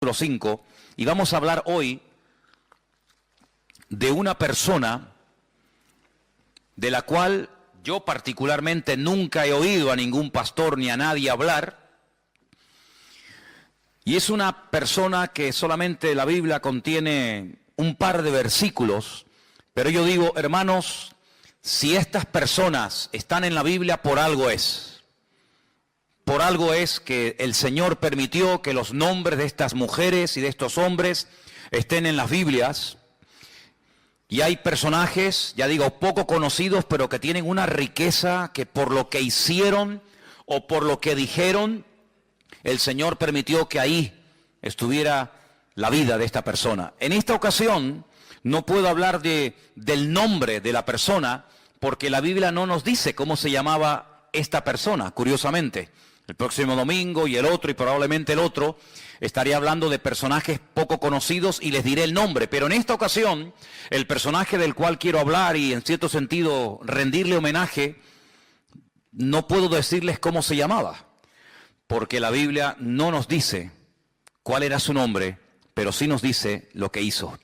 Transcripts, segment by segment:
capítulo 5, y vamos a hablar hoy de una persona de la cual yo particularmente nunca he oído a ningún pastor ni a nadie hablar, y es una persona que solamente la Biblia contiene un par de versículos, pero yo digo, hermanos, si estas personas están en la Biblia, por algo es. Por algo es que el Señor permitió que los nombres de estas mujeres y de estos hombres estén en las Biblias. Y hay personajes, ya digo, poco conocidos, pero que tienen una riqueza que por lo que hicieron o por lo que dijeron, el Señor permitió que ahí estuviera la vida de esta persona. En esta ocasión no puedo hablar del nombre de la persona, porque la Biblia no nos dice cómo se llamaba esta persona, curiosamente. El próximo domingo y el otro y probablemente el otro estaré hablando de personajes poco conocidos y les diré el nombre. Pero en esta ocasión, el personaje del cual quiero hablar y en cierto sentido rendirle homenaje, no puedo decirles cómo se llamaba, porque la Biblia no nos dice cuál era su nombre, pero sí nos dice lo que hizo.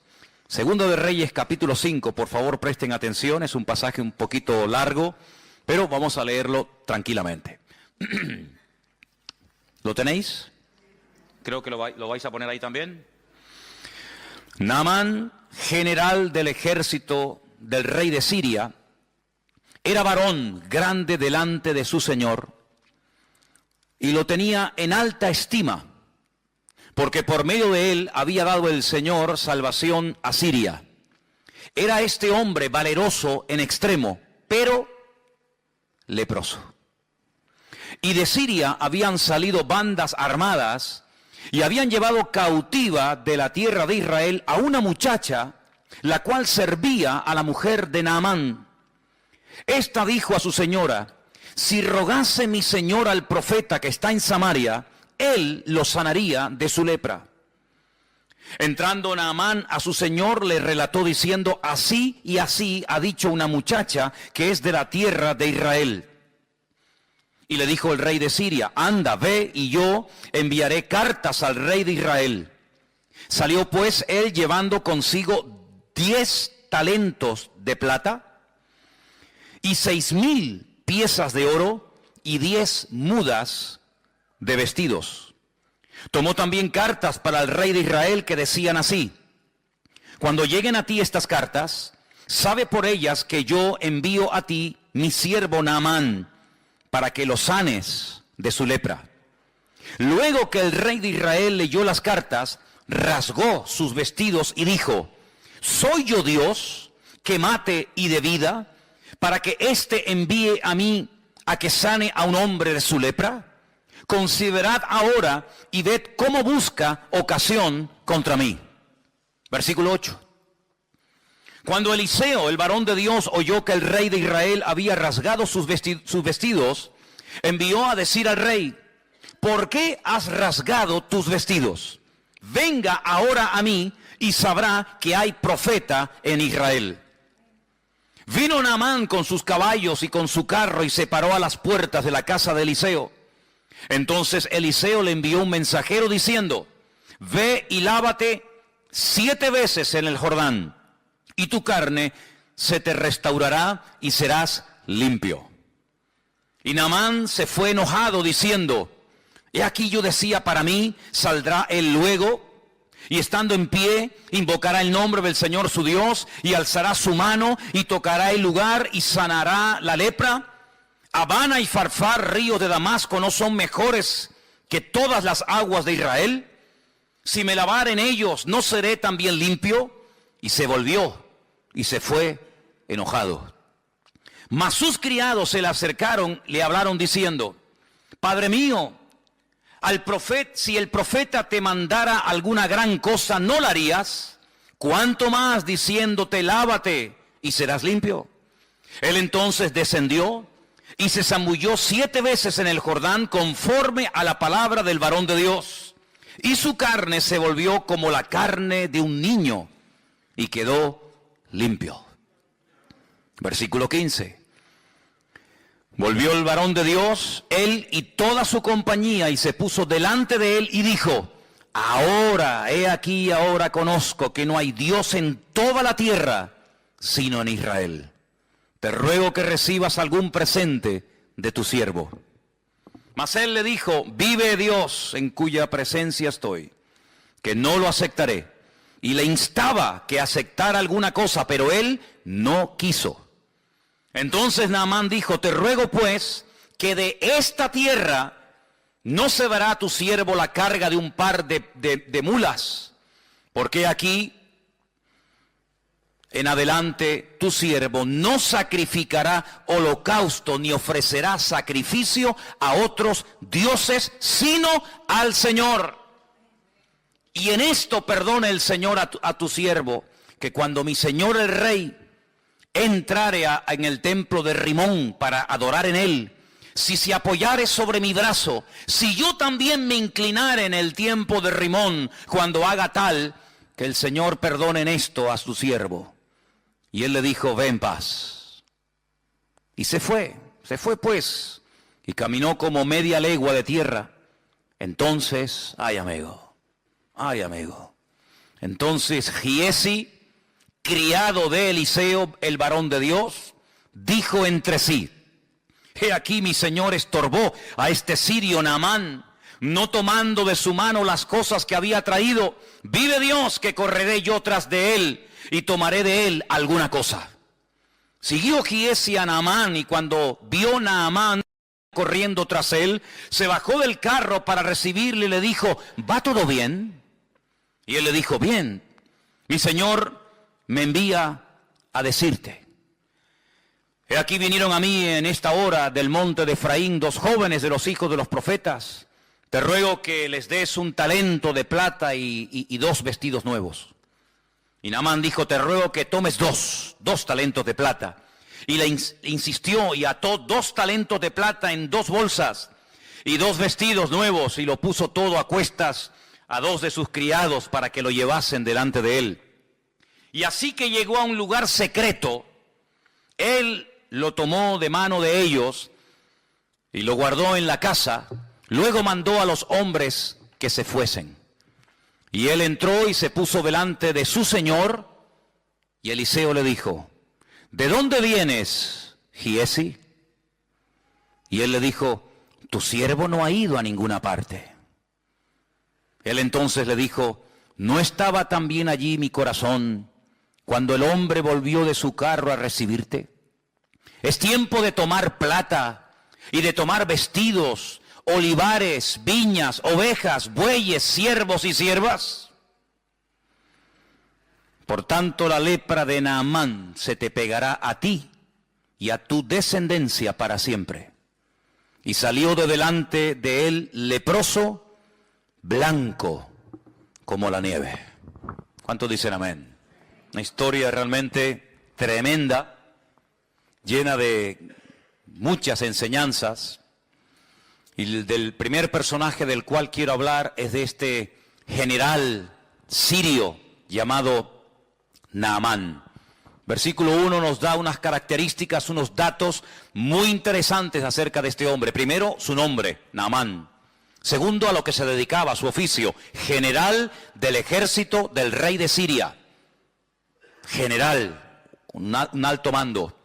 Segundo de Reyes, capítulo 5, por favor presten atención, es un pasaje un poquito largo, pero vamos a leerlo tranquilamente. ¿Lo tenéis? Creo que lo vais a poner ahí también. Naamán, general del ejército del rey de Siria, era varón grande delante de su señor y lo tenía en alta estima, porque por medio de él había dado el Señor salvación a Siria. Era este hombre valeroso en extremo, pero leproso. Y de Siria habían salido bandas armadas y habían llevado cautiva de la tierra de Israel a una muchacha, la cual servía a la mujer de Naamán. Esta dijo a su señora: si rogase mi señor al profeta que está en Samaria, él lo sanaría de su lepra. Entrando Naamán a su señor, le relató diciendo: así y así ha dicho una muchacha que es de la tierra de Israel. Y le dijo el rey de Siria: anda, ve, y yo enviaré cartas al rey de Israel. Salió pues él llevando consigo 10 talentos de plata y 6,000 piezas de oro y 10 mudas de vestidos. Tomó también cartas para el rey de Israel que decían así: cuando lleguen a ti estas cartas, sabe por ellas que yo envío a ti mi siervo Naamán, para que lo sanes de su lepra. Luego que el rey de Israel leyó las cartas, rasgó sus vestidos y dijo: ¿soy yo Dios que mate y dé vida, para que éste envíe a mí a que sane a un hombre de su lepra? Considerad ahora y ved cómo busca ocasión contra mí. Versículo 8. Cuando Eliseo, el varón de Dios, oyó que el rey de Israel había rasgado sus vestidos, envió a decir al rey: ¿por qué has rasgado tus vestidos? Venga ahora a mí y sabrá que hay profeta en Israel. Vino Naamán con sus caballos y con su carro y se paró a las puertas de la casa de Eliseo. Entonces Eliseo le envió un mensajero diciendo: ve y lávate 7 veces en el Jordán, y tu carne se te restaurará y serás limpio. Y Naamán se fue enojado diciendo: he aquí yo decía para mí, saldrá él luego, y estando en pie, invocará el nombre del Señor su Dios, y alzará su mano, y tocará el lugar, y sanará la lepra. Habana y Farfar, ríos de Damasco, ¿no son mejores que todas las aguas de Israel? Si me lavare en ellos, ¿no seré también limpio? Y se volvió y se fue enojado. Mas sus criados se le acercaron, le hablaron diciendo: Padre mío, si el profeta te mandara alguna gran cosa, ¿no la harías? ¿Cuánto más diciéndote: lávate y serás limpio? Él entonces descendió y se zambulló 7 veces en el Jordán conforme a la palabra del varón de Dios. Y su carne se volvió como la carne de un niño y quedó limpio. Versículo 15. Volvió el varón de Dios, él y toda su compañía, y se puso delante de él y dijo: ahora, he aquí, ahora conozco que no hay Dios en toda la tierra, sino en Israel. Te ruego que recibas algún presente de tu siervo. Mas él le dijo, vive Dios en cuya presencia estoy, que no lo aceptaré. Y le instaba que aceptara alguna cosa, pero él no quiso. Entonces Naamán dijo, te ruego pues que de esta tierra no se dará a tu siervo la carga de un par de mulas, porque aquí en adelante tu siervo no sacrificará holocausto ni ofrecerá sacrificio a otros dioses, sino al Señor. Y en esto perdone el Señor a tu siervo, que cuando mi señor el rey entrare en el templo de Rimón para adorar en él, si se apoyare sobre mi brazo, si yo también me inclinare en el tiempo de Rimón, cuando haga tal, que el Señor perdone en esto a su siervo. Y él le dijo, ve en paz. Y se fue pues, y caminó como media legua de tierra. Entonces, ay amigo, entonces Giesi, criado de Eliseo, el varón de Dios, dijo entre sí, he aquí mi señor estorbó a este sirio Naamán, no tomando de su mano las cosas que había traído. Vive Dios que correré yo tras de él y tomaré de él alguna cosa. Siguió Giesi a Naamán, y cuando vio Naamán corriendo tras él, se bajó del carro para recibirle y le dijo, ¿va todo bien? Y él le dijo, bien, mi señor me envía a decirte. He aquí vinieron a mí en esta hora del monte de Efraín 2 jóvenes de los hijos de los profetas. Te ruego que les des un talento de plata y 2 vestidos nuevos. Y Naamán dijo, te ruego que tomes dos talentos de plata. Y le insistió y ató 2 talentos de plata en 2 bolsas y 2 vestidos nuevos, y lo puso todo a cuestas a 2 de sus criados para que lo llevasen delante de él. Y así que llegó a un lugar secreto, él lo tomó de mano de ellos y lo guardó en la casa. Luego mandó a los hombres que se fuesen. Y él entró y se puso delante de su señor. Y Eliseo le dijo, ¿de dónde vienes, Giesi? Y él le dijo, tu siervo no ha ido a ninguna parte. Él entonces le dijo, ¿no estaba también allí mi corazón cuando el hombre volvió de su carro a recibirte? Es tiempo de tomar plata y de tomar vestidos, olivares, viñas, ovejas, bueyes, siervos y siervas. Por tanto, la lepra de Naamán se te pegará a ti y a tu descendencia para siempre. Y salió de delante de él leproso, blanco como la nieve. ¿Cuántos dicen amén? Una historia realmente tremenda, llena de muchas enseñanzas. Y del primer personaje del cual quiero hablar es de este general sirio llamado Naamán. Versículo 1 nos da unas características, unos datos muy interesantes acerca de este hombre. Primero, su nombre, Naamán. Segundo, a lo que se dedicaba, su oficio, general del ejército del rey de Siria. General, un alto mando.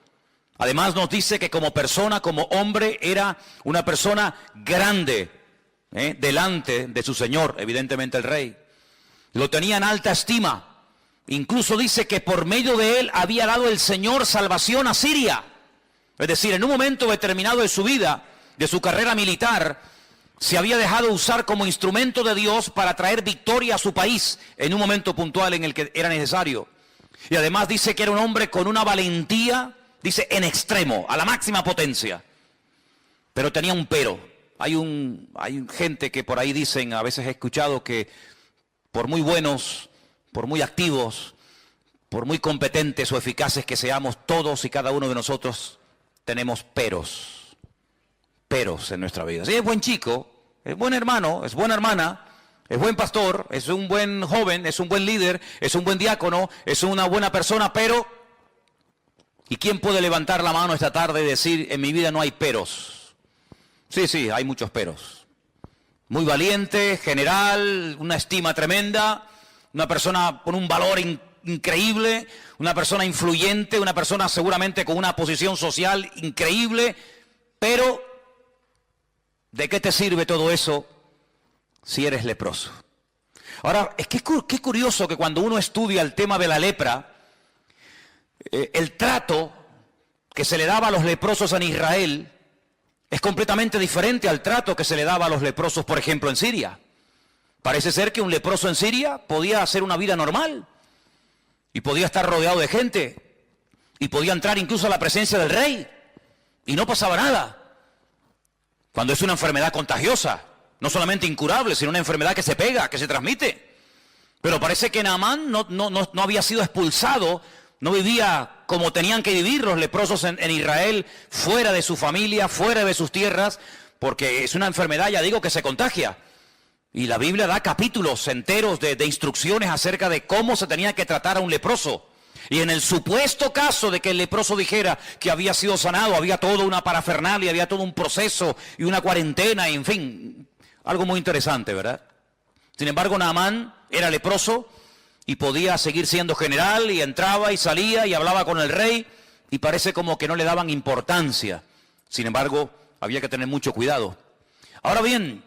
Además nos dice que como persona, como hombre, era una persona grande, delante de su señor, evidentemente el rey. Lo tenía en alta estima. Incluso dice que por medio de él había dado el Señor salvación a Siria. Es decir, en un momento determinado de su vida, de su carrera militar, se había dejado usar como instrumento de Dios para traer victoria a su país en un momento puntual en el que era necesario. Y además dice que era un hombre con una valentía, dice, en extremo, a la máxima potencia. Pero tenía un pero. Hay gente que por ahí dicen, a veces he escuchado que por muy buenos, por muy activos, por muy competentes o eficaces que seamos, todos y cada uno de nosotros tenemos peros en nuestra vida. Si es buen chico, es buen hermano, es buena hermana, es buen pastor, es un buen joven, es un buen líder, es un buen diácono, es una buena persona, pero... ¿Y quién puede levantar la mano esta tarde y decir, en mi vida no hay peros? Sí, hay muchos peros. muy valiente, general, una estima tremenda, una persona con un valor increíble, una persona influyente, una persona seguramente con una posición social increíble, pero ¿de qué te sirve todo eso si eres leproso? Ahora, es que qué curioso que cuando uno estudia el tema de la lepra, el trato que se le daba a los leprosos en Israel es completamente diferente al trato que se le daba a los leprosos, por ejemplo, en Siria. Parece ser que un leproso en Siria podía hacer una vida normal y podía estar rodeado de gente y podía entrar incluso a la presencia del rey y no pasaba nada. Cuando es una enfermedad contagiosa, no solamente incurable, sino una enfermedad que se pega, que se transmite. Pero parece que Naamán no había sido expulsado, no vivía como tenían que vivir los leprosos en Israel, fuera de su familia, fuera de sus tierras, porque es una enfermedad, ya digo, que se contagia. Y la Biblia da capítulos enteros de instrucciones acerca de cómo se tenía que tratar a un leproso. Y en el supuesto caso de que el leproso dijera que había sido sanado, había toda una parafernalia, había todo un proceso y una cuarentena, y en fin, algo muy interesante, ¿verdad? Sin embargo, Naamán era leproso y podía seguir siendo general y entraba y salía y hablaba con el rey y parece como que no le daban importancia. Sin embargo, había que tener mucho cuidado. Ahora bien,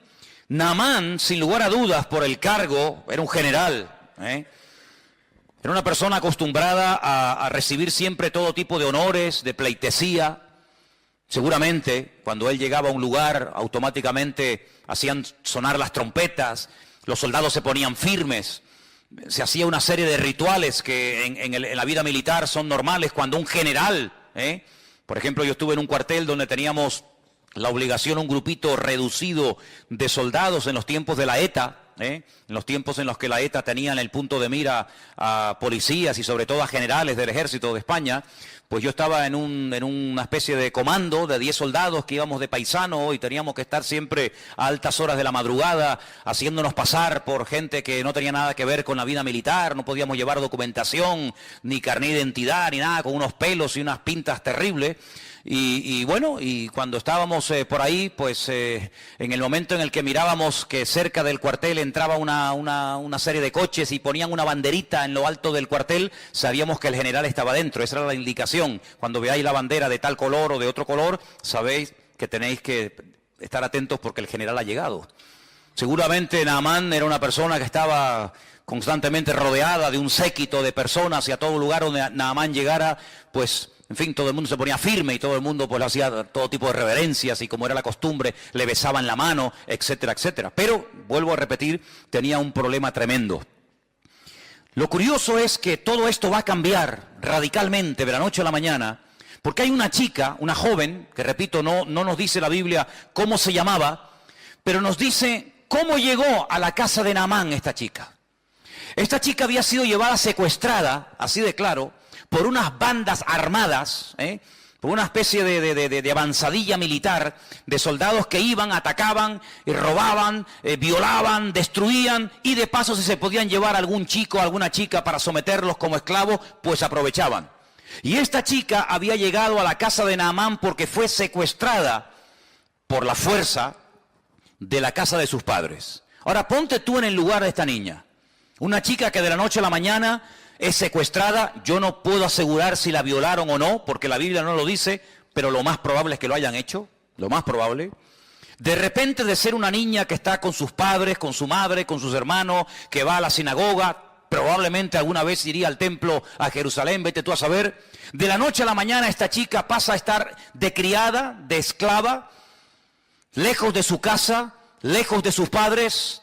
Naamán, sin lugar a dudas, por el cargo, era un general, Era una persona acostumbrada a recibir siempre todo tipo de honores, de pleitesía. Seguramente, cuando él llegaba a un lugar, automáticamente hacían sonar las trompetas, los soldados se ponían firmes, se hacía una serie de rituales que en la vida militar son normales cuando un general, por ejemplo, yo estuve en un cuartel donde teníamos la obligación, un grupito reducido de soldados en los tiempos de la ETA, en los tiempos en los que la ETA tenía en el punto de mira a policías y sobre todo a generales del ejército de España. Pues yo estaba en una especie de comando de 10 soldados que íbamos de paisano y teníamos que estar siempre a altas horas de la madrugada haciéndonos pasar por gente que no tenía nada que ver con la vida militar, no podíamos llevar documentación, ni carnet de identidad, ni nada, con unos pelos y unas pintas terribles. Y bueno, y cuando estábamos por ahí, pues en el momento en el que mirábamos que cerca del cuartel entraba una serie de coches y ponían una banderita en lo alto del cuartel, sabíamos que el general estaba dentro. Esa era la indicación. Cuando veáis la bandera de tal color o de otro color, sabéis que tenéis que estar atentos porque el general ha llegado. Seguramente Naamán era una persona que estaba constantemente rodeada de un séquito de personas y a todo lugar donde Naamán llegara, pues en fin, todo el mundo se ponía firme y todo el mundo pues hacía todo tipo de reverencias y como era la costumbre, le besaban la mano, etcétera, etcétera. Pero, vuelvo a repetir, tenía un problema tremendo. Lo curioso es que todo esto va a cambiar radicalmente de la noche a la mañana, porque hay una chica, una joven, que repito, no nos dice la Biblia cómo se llamaba, pero nos dice cómo llegó a la casa de Naamán esta chica. Esta chica había sido llevada secuestrada, así de claro, por unas bandas armadas, por una especie de avanzadilla militar, de soldados que iban, atacaban, y robaban, violaban, destruían, y de paso si se podían llevar a algún chico, a alguna chica para someterlos como esclavos, pues aprovechaban. Y esta chica había llegado a la casa de Naamán porque fue secuestrada por la fuerza de la casa de sus padres. Ahora ponte tú en el lugar de esta niña, una chica que de la noche a la mañana es secuestrada. Yo no puedo asegurar si la violaron o no, porque la Biblia no lo dice, pero lo más probable es que lo hayan hecho, lo más probable. De repente, de ser una niña que está con sus padres, con su madre, con sus hermanos, que va a la sinagoga, probablemente alguna vez iría al templo a Jerusalén, vete tú a saber. De la noche a la mañana esta chica pasa a estar de criada, de esclava, lejos de su casa, lejos de sus padres,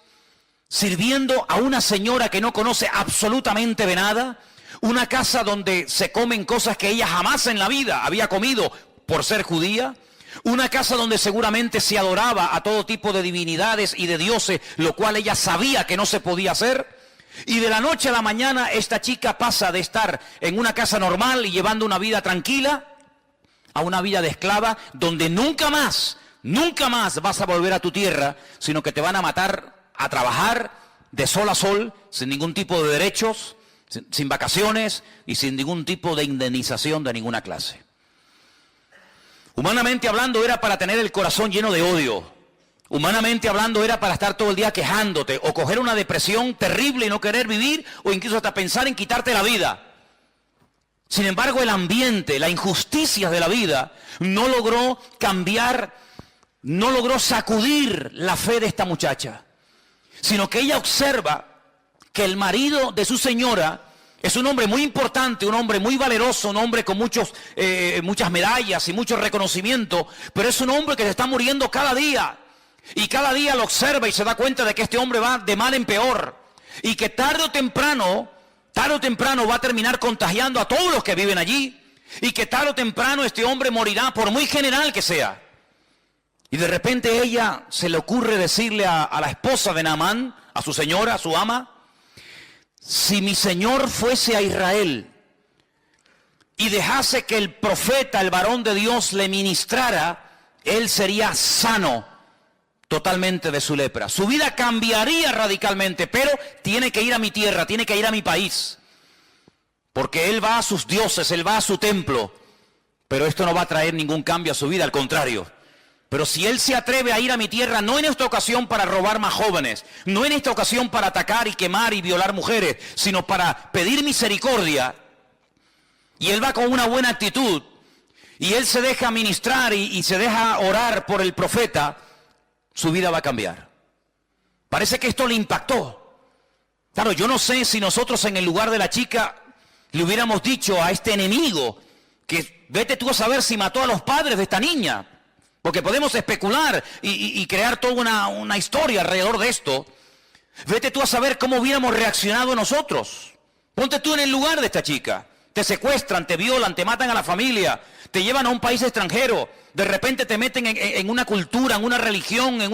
sirviendo a una señora que no conoce absolutamente de nada, una casa donde se comen cosas que ella jamás en la vida había comido por ser judía, una casa donde seguramente se adoraba a todo tipo de divinidades y de dioses, lo cual ella sabía que no se podía hacer. Y de la noche a la mañana esta chica pasa de estar en una casa normal y llevando una vida tranquila a una vida de esclava donde nunca más vas a volver a tu tierra, sino que te van a matar a trabajar de sol a sol, sin ningún tipo de derechos, sin vacaciones y sin ningún tipo de indemnización de ninguna clase. Humanamente hablando, era para tener el corazón lleno de odio. Humanamente hablando era para estar todo el día quejándote o coger una depresión terrible y no querer vivir o incluso hasta pensar en quitarte la vida. Sin embargo, el ambiente, la injusticia de la vida no logró cambiar, no logró sacudir la fe de esta muchacha, sino que ella observa que el marido de su señora es un hombre muy importante, un hombre muy valeroso, un hombre con muchas medallas y mucho reconocimiento, pero es un hombre que se está muriendo cada día. Y cada día lo observa y se da cuenta de que este hombre va de mal en peor. Y que tarde o temprano va a terminar contagiando a todos los que viven allí. Y que tarde o temprano este hombre morirá, por muy general que sea. Y de repente ella se le ocurre decirle a la esposa de Naamán, a su señora, a su ama: si mi señor fuese a Israel y dejase que el profeta, el varón de Dios, le ministrara, él sería sano totalmente de su lepra. Su vida cambiaría radicalmente, pero tiene que ir a mi tierra, tiene que ir a mi país. Porque él va a sus dioses, él va a su templo, pero esto no va a traer ningún cambio a su vida, al contrario. Pero si él se atreve a ir a mi tierra, no en esta ocasión para robar más jóvenes, no en esta ocasión para atacar y quemar y violar mujeres, sino para pedir misericordia, y él va con una buena actitud, y él se deja ministrar y se deja orar por el profeta, su vida va a cambiar. Parece que esto le impactó. Claro, yo no sé si nosotros en el lugar de la chica le hubiéramos dicho a este enemigo que vete tú a saber si mató a los padres de esta niña. Porque podemos especular y crear toda una historia alrededor de esto. Vete tú a saber cómo hubiéramos reaccionado nosotros. Ponte tú en el lugar de esta chica. Te secuestran, te violan, te matan a la familia, te llevan a un país extranjero. De repente te meten en una cultura, en una religión, en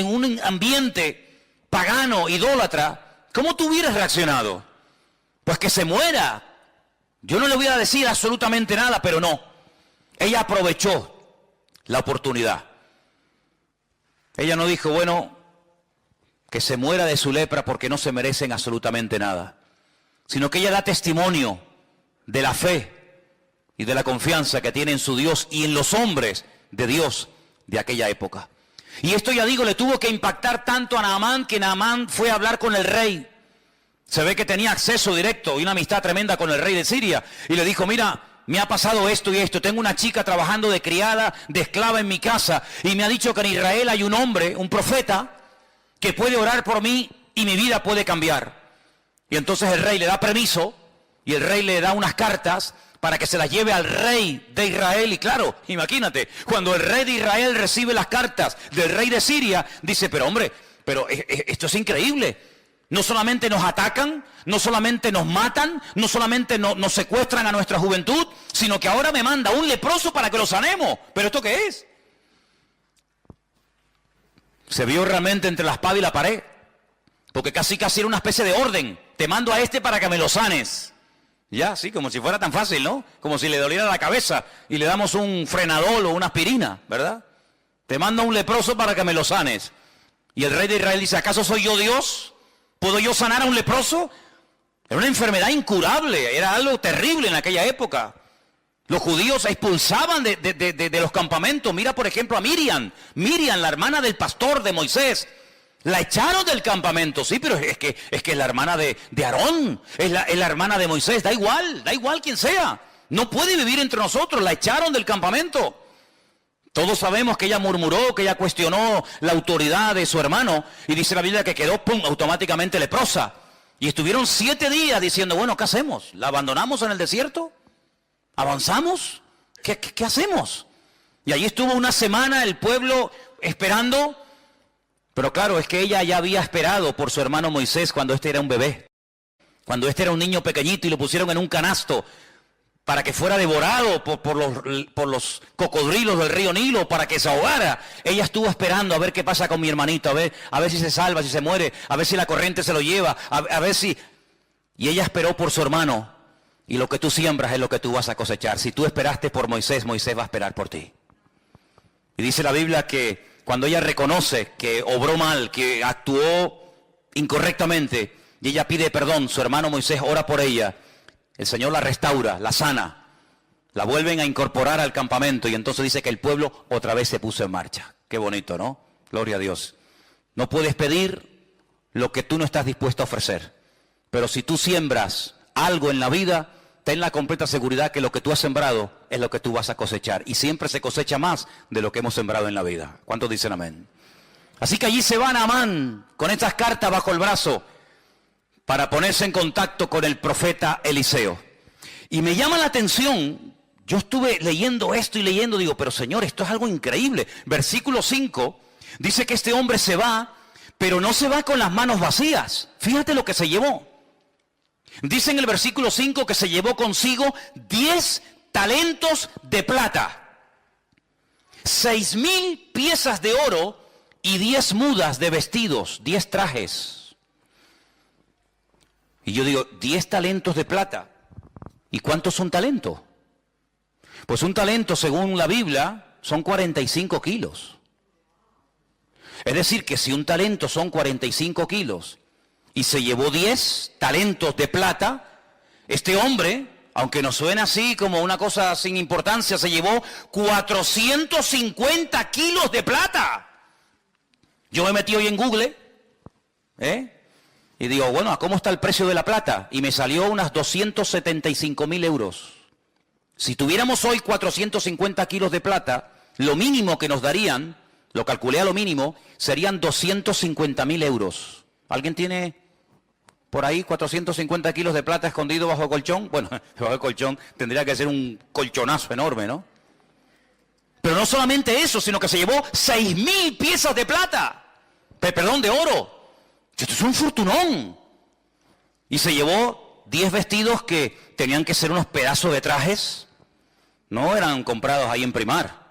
un ambiente pagano, idólatra. ¿Cómo tú hubieras reaccionado? Pues que se muera. Yo no le voy a decir absolutamente nada, pero no. Ella aprovechó la oportunidad. Ella no dijo, bueno, que se muera de su lepra porque no se merecen absolutamente nada, sino que ella da testimonio de la fe y de la confianza que tiene en su Dios y en los hombres de Dios de aquella época. Y esto, ya digo, le tuvo que impactar tanto a Naamán que Naamán fue a hablar con el rey. Se ve que tenía acceso directo y una amistad tremenda con el rey de Siria y le dijo, mira, me ha pasado esto y esto, tengo una chica trabajando de criada, de esclava en mi casa, y me ha dicho que en Israel hay un hombre, un profeta, que puede orar por mí y mi vida puede cambiar. Y entonces el rey le da permiso, y el rey le da unas cartas para que se las lleve al rey de Israel. Y claro, imagínate, cuando el rey de Israel recibe las cartas del rey de Siria, dice, pero hombre, pero esto es increíble. No solamente nos atacan, no solamente nos matan, no solamente nos secuestran a nuestra juventud, sino que ahora me manda un leproso para que lo sanemos. ¿Pero esto qué es? Se vio realmente entre la espada y la pared, porque casi era una especie de orden. Te mando a este para que me lo sanes. Ya, sí, como si fuera tan fácil, ¿no? Como si le doliera la cabeza y le damos un frenadol o una aspirina, ¿verdad? Te mando a un leproso para que me lo sanes. Y el rey de Israel dice, ¿acaso soy yo Dios? ¿Puedo yo sanar a un leproso? Era una enfermedad incurable, era algo terrible en aquella época. Los judíos expulsaban de los campamentos. Mira, por ejemplo, a Miriam, la hermana del pastor de Moisés. La echaron del campamento, sí, pero es que es la hermana de Aarón, es la hermana de Moisés, da igual quien sea. No puede vivir entre nosotros, la echaron del campamento. Todos sabemos que ella murmuró, que ella cuestionó la autoridad de su hermano, y dice la Biblia que quedó, automáticamente leprosa. Y estuvieron 7 días diciendo, bueno, ¿qué hacemos? ¿La abandonamos en el desierto? ¿Avanzamos? ¿Qué hacemos? Y allí estuvo una semana el pueblo esperando, pero claro, es que ella ya había esperado por su hermano Moisés cuando este era un bebé, cuando este era un niño pequeñito y lo pusieron en un canasto para que fuera devorado por los cocodrilos del río Nilo, para que se ahogara. Ella estuvo esperando a ver qué pasa con mi hermanito, a ver si se salva, si se muere, a ver si la corriente se lo lleva, a ver si... Y ella esperó por su hermano, y lo que tú siembras es lo que tú vas a cosechar. Si tú esperaste por Moisés, Moisés va a esperar por ti. Y dice la Biblia que cuando ella reconoce que obró mal, que actuó incorrectamente, y ella pide perdón, su hermano Moisés ora por ella, el Señor la restaura, la sana, la vuelven a incorporar al campamento y entonces dice que el pueblo otra vez se puso en marcha. Qué bonito, ¿no? Gloria a Dios. No puedes pedir lo que tú no estás dispuesto a ofrecer. Pero si tú siembras algo en la vida, ten la completa seguridad que lo que tú has sembrado es lo que tú vas a cosechar. Y siempre se cosecha más de lo que hemos sembrado en la vida. ¿Cuántos dicen amén? Así que allí se va Naamán con estas cartas bajo el brazo para ponerse en contacto con el profeta Eliseo. Y me llama la atención, yo estuve leyendo esto y leyendo, digo, pero Señor, esto es algo increíble. Versículo 5 dice que este hombre se va, pero no se va con las manos vacías. Fíjate lo que se llevó. Dice en el versículo 5 que se llevó consigo 10 talentos de plata, 6,000 piezas de oro y 10 mudas de vestidos, 10 trajes. Y yo digo, 10 talentos de plata. ¿Y cuántos son talentos? Pues un talento, según la Biblia, son 45 kilos. Es decir, que si un talento son 45 kilos y se llevó 10 talentos de plata, este hombre, aunque nos suena así como una cosa sin importancia, se llevó 450 kilos de plata. Yo me metí hoy en Google, y digo, bueno, ¿cómo está el precio de la plata? Y me salió unas 275.000 euros. Si tuviéramos hoy 450 kilos de plata, lo mínimo que nos darían, lo calculé a lo mínimo, serían 250.000 euros. ¿Alguien tiene por ahí 450 kilos de plata escondido bajo el colchón? Bueno, bajo el colchón tendría que ser un colchonazo enorme, ¿no? Pero no solamente eso, sino que se llevó 6,000 piezas de plata. Perdón, de oro. Esto es un fortunón. Y se llevó 10 vestidos que tenían que ser unos pedazos de trajes. No eran comprados ahí en Primar.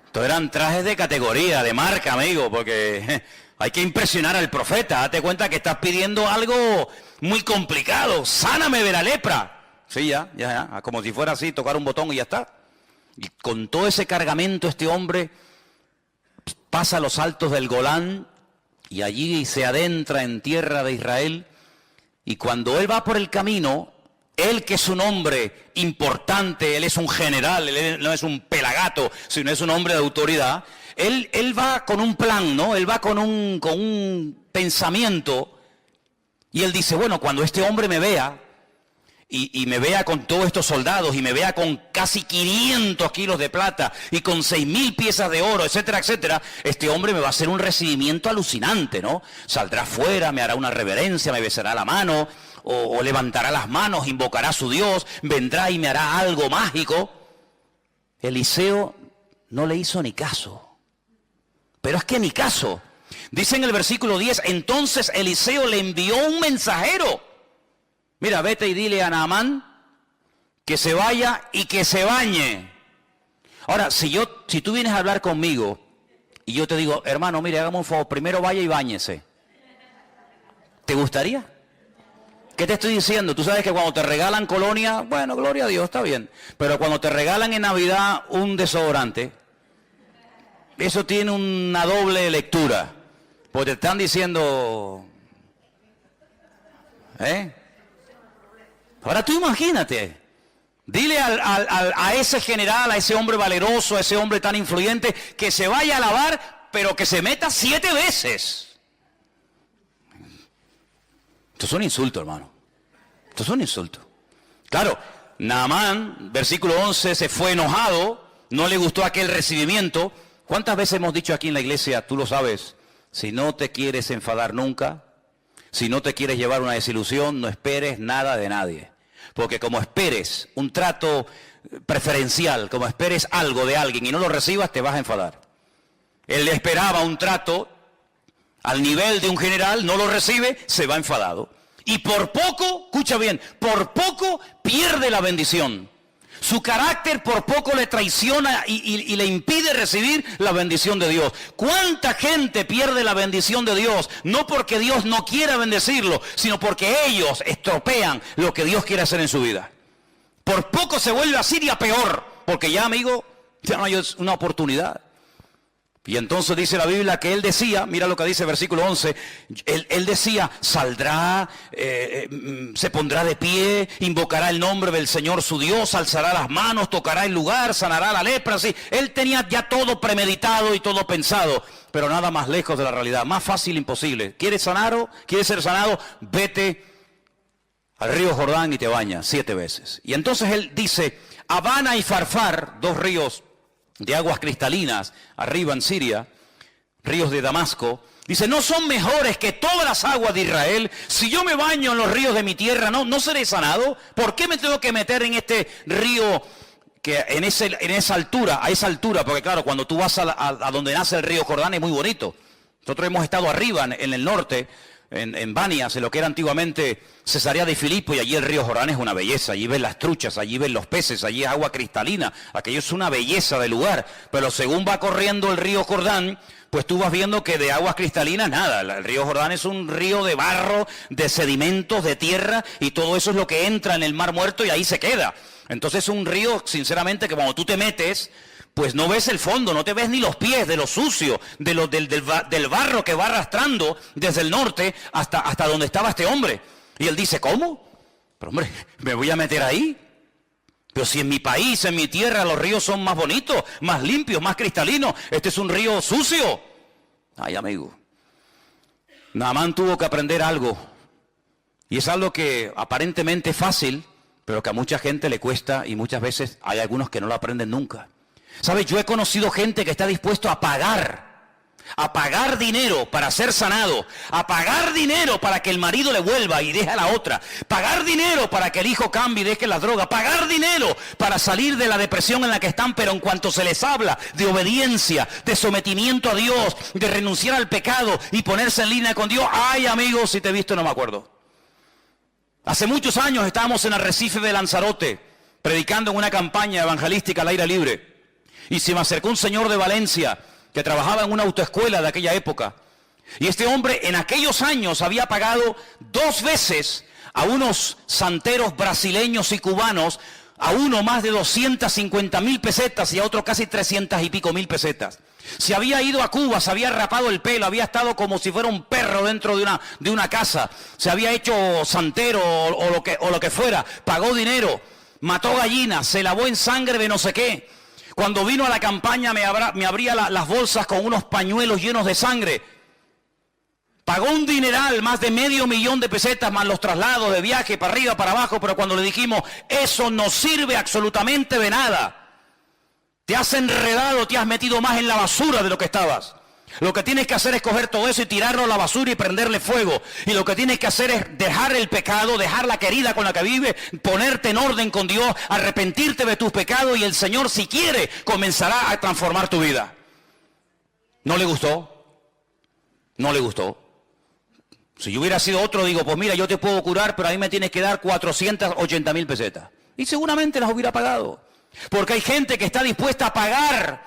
Estos eran trajes de categoría, de marca, amigo, porque hay que impresionar al profeta. Date cuenta que estás pidiendo algo muy complicado. Sáname de la lepra. Sí, ya. Como si fuera así, tocar un botón y ya está. Y con todo ese cargamento este hombre pasa los altos del Golán y allí se adentra en tierra de Israel. Y cuando él va por el camino, él que es un hombre importante, él es un general, él no es un pelagato, sino es un hombre de autoridad, él va con un plan, ¿no? Él va con un pensamiento y él dice, bueno, cuando este hombre me vea y me vea con todos estos soldados y me vea con casi 500 kilos de plata y con 6,000 piezas de oro, etcétera, etcétera, este hombre me va a hacer un recibimiento alucinante, ¿no? Saldrá afuera, me hará una reverencia, me besará la mano, o levantará las manos, invocará a su Dios, vendrá y me hará algo mágico. Eliseo no le hizo ni caso. Pero es que ni caso. Dice en el versículo 10, entonces Eliseo le envió un mensajero. Mira, vete y dile a Naamán que se vaya y que se bañe. Ahora, si tú vienes a hablar conmigo y yo te digo, hermano, mire, hagamos un favor, primero vaya y báñese. ¿Te gustaría? ¿Qué te estoy diciendo? Tú sabes que cuando te regalan colonia, bueno, gloria a Dios, está bien. Pero cuando te regalan en Navidad un desodorante, eso tiene una doble lectura. Porque te están diciendo, Ahora tú imagínate, dile a ese general, a ese hombre valeroso, a ese hombre tan influyente, que se vaya a lavar, pero que se meta 7 veces. Esto es un insulto, hermano. Esto es un insulto. Claro, Naamán, versículo 11, se fue enojado, no le gustó aquel recibimiento. ¿Cuántas veces hemos dicho aquí en la iglesia, tú lo sabes, si no te quieres enfadar nunca, si no te quieres llevar una desilusión, no esperes nada de nadie? Porque como esperes un trato preferencial, como esperes algo de alguien y no lo recibas, te vas a enfadar. Él esperaba un trato al nivel de un general, no lo recibe, se va enfadado. Y por poco, escucha bien, por poco pierde la bendición. Su carácter por poco le traiciona y le impide recibir la bendición de Dios. ¿Cuánta gente pierde la bendición de Dios? No porque Dios no quiera bendecirlo, sino porque ellos estropean lo que Dios quiere hacer en su vida. Por poco se vuelve así y a peor, porque ya, amigo, ya no hay una oportunidad. Y entonces dice la Biblia que él decía, mira lo que dice el versículo 11, él decía, saldrá, se pondrá de pie, invocará el nombre del Señor su Dios, alzará las manos, tocará el lugar, sanará la lepra, así. Él tenía ya todo premeditado y todo pensado, pero nada más lejos de la realidad, más fácil imposible. ¿Quieres sanar? ¿Quieres ser sanado? Vete al río Jordán y te bañas 7 veces. Y entonces él dice, Abana y Farfar, 2 ríos de aguas cristalinas, arriba en Siria, ríos de Damasco, dice, ¿no son mejores que todas las aguas de Israel? Si yo me baño en los ríos de mi tierra, ¿no seré sanado? ¿Por qué me tengo que meter en este río que en esa altura, a esa altura? Porque claro, cuando tú vas a donde nace el río Jordán es muy bonito. Nosotros hemos estado arriba en el norte, en Banias, en lo que era antiguamente Cesarea de Filipo, y allí el río Jordán es una belleza. Allí ves las truchas, allí ves los peces, allí es agua cristalina. Aquello es una belleza de lugar. Pero según va corriendo el río Jordán, pues tú vas viendo que de aguas cristalinas nada. El río Jordán es un río de barro, de sedimentos, de tierra, y todo eso es lo que entra en el Mar Muerto y ahí se queda. Entonces es un río, sinceramente, que cuando tú te metes, pues no ves el fondo, no te ves ni los pies de lo sucio, del barro que va arrastrando desde el norte hasta donde estaba este hombre. Y él dice, ¿cómo? Pero hombre, ¿me voy a meter ahí? Pero si en mi país, en mi tierra, los ríos son más bonitos, más limpios, más cristalinos. Este es un río sucio. Ay, amigo. Naamán tuvo que aprender algo. Y es algo que aparentemente es fácil, pero que a mucha gente le cuesta, y muchas veces hay algunos que no lo aprenden nunca. ¿Sabes? Yo he conocido gente que está dispuesto a pagar dinero para ser sanado, a pagar dinero para que el marido le vuelva y deje a la otra, pagar dinero para que el hijo cambie y deje la droga, pagar dinero para salir de la depresión en la que están, pero en cuanto se les habla de obediencia, de sometimiento a Dios, de renunciar al pecado y ponerse en línea con Dios, ay amigos, si te he visto no me acuerdo. Hace muchos años estábamos en Arrecife de Lanzarote, predicando en una campaña evangelística al aire libre. Y se me acercó un señor de Valencia que trabajaba en una autoescuela de aquella época. Y este hombre en aquellos años había pagado 2 veces a unos santeros brasileños y cubanos, a uno más de 250.000 pesetas y a otro casi 300 y pico mil pesetas. Se había ido a Cuba, se había rapado el pelo, había estado como si fuera un perro dentro de una casa. Se había hecho santero o lo que fuera, pagó dinero, mató gallinas, se lavó en sangre de no sé qué. Cuando vino a la campaña me abría las bolsas con unos pañuelos llenos de sangre. Pagó un dineral, más de $500,000 de pesetas, más los traslados de viaje para arriba, para abajo, pero cuando le dijimos, eso no sirve absolutamente de nada. Te has enredado, te has metido más en la basura de lo que estabas. Lo que tienes que hacer es coger todo eso y tirarlo a la basura y prenderle fuego. Y lo que tienes que hacer es dejar el pecado, dejar la querida con la que vives, ponerte en orden con Dios, arrepentirte de tus pecados y el Señor, si quiere, comenzará a transformar tu vida. ¿No le gustó? No le gustó. Si yo hubiera sido otro, digo, pues mira, yo te puedo curar, pero a mí me tienes que dar 480.000 pesetas. Y seguramente las hubiera pagado. Porque hay gente que está dispuesta a pagar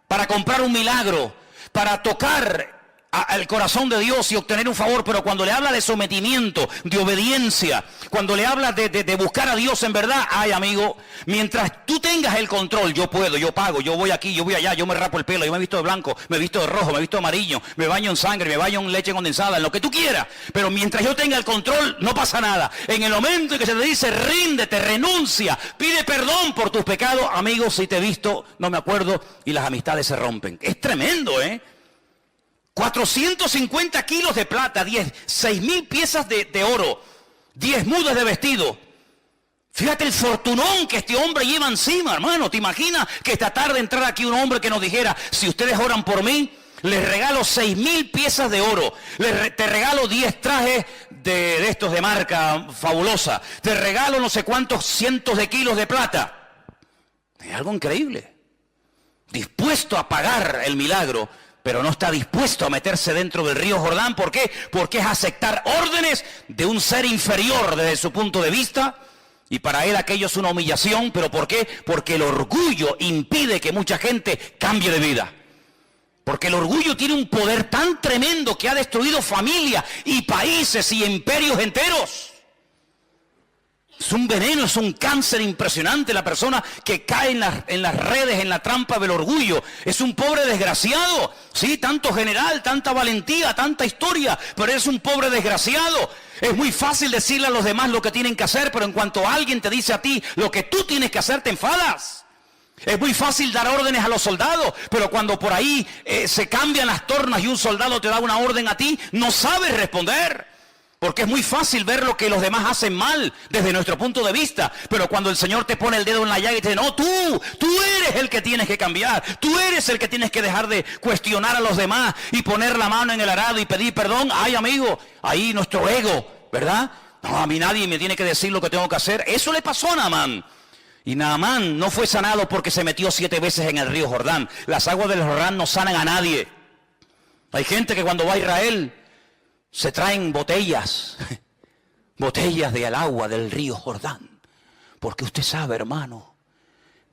para comprar un milagro, para tocar al corazón de Dios y obtener un favor, pero cuando le habla de sometimiento, de obediencia, cuando le habla de buscar a Dios en verdad, ay amigo, mientras tú tengas el control, yo puedo, yo pago, yo voy aquí, yo voy allá, yo me rapo el pelo, yo me visto de blanco, me visto de rojo, me visto de amarillo, me baño en sangre, me baño en leche condensada, en lo que tú quieras, pero mientras yo tenga el control, no pasa nada. En el momento en que se te dice, ríndete, renuncia, pide perdón por tus pecados, amigos, si te he visto, no me acuerdo, y las amistades se rompen. Es tremendo, 450 kilos de plata, 6.000 piezas de oro, 10 mudas de vestido. Fíjate el fortunón que este hombre lleva encima, hermano. ¿Te imaginas que esta tarde entrara aquí un hombre que nos dijera, si ustedes oran por mí, les regalo 6.000 piezas de oro, te regalo 10 trajes de estos de marca fabulosa, te regalo no sé cuántos cientos de kilos de plata? Es algo increíble. Dispuesto a pagar el milagro, pero no está dispuesto a meterse dentro del río Jordán. ¿Por qué? Porque es aceptar órdenes de un ser inferior desde su punto de vista, y para él aquello es una humillación. ¿Pero por qué? Porque el orgullo impide que mucha gente cambie de vida. Porque el orgullo tiene un poder tan tremendo que ha destruido familias y países y imperios enteros. Es un veneno, es un cáncer impresionante la persona que cae en las redes, en la trampa del orgullo. Es un pobre desgraciado. Sí, tanto general, tanta valentía, tanta historia, pero es un pobre desgraciado. Es muy fácil decirle a los demás lo que tienen que hacer, pero en cuanto alguien te dice a ti lo que tú tienes que hacer, te enfadas. Es muy fácil dar órdenes a los soldados, pero cuando por ahí se cambian las tornas y un soldado te da una orden a ti, no sabes responder. Porque es muy fácil ver lo que los demás hacen mal desde nuestro punto de vista. Pero cuando el Señor te pone el dedo en la llaga y te dice, no, tú eres el que tienes que cambiar. Tú eres el que tienes que dejar de cuestionar a los demás y poner la mano en el arado y pedir perdón. Ay, amigo, ahí nuestro ego, ¿verdad? No, a mí nadie me tiene que decir lo que tengo que hacer. Eso le pasó a Naamán. Y Naamán no fue sanado porque se metió 7 veces en el río Jordán. Las aguas del Jordán no sanan a nadie. Hay gente que cuando va a Israel se traen botellas del agua del río Jordán. Porque usted sabe, hermano,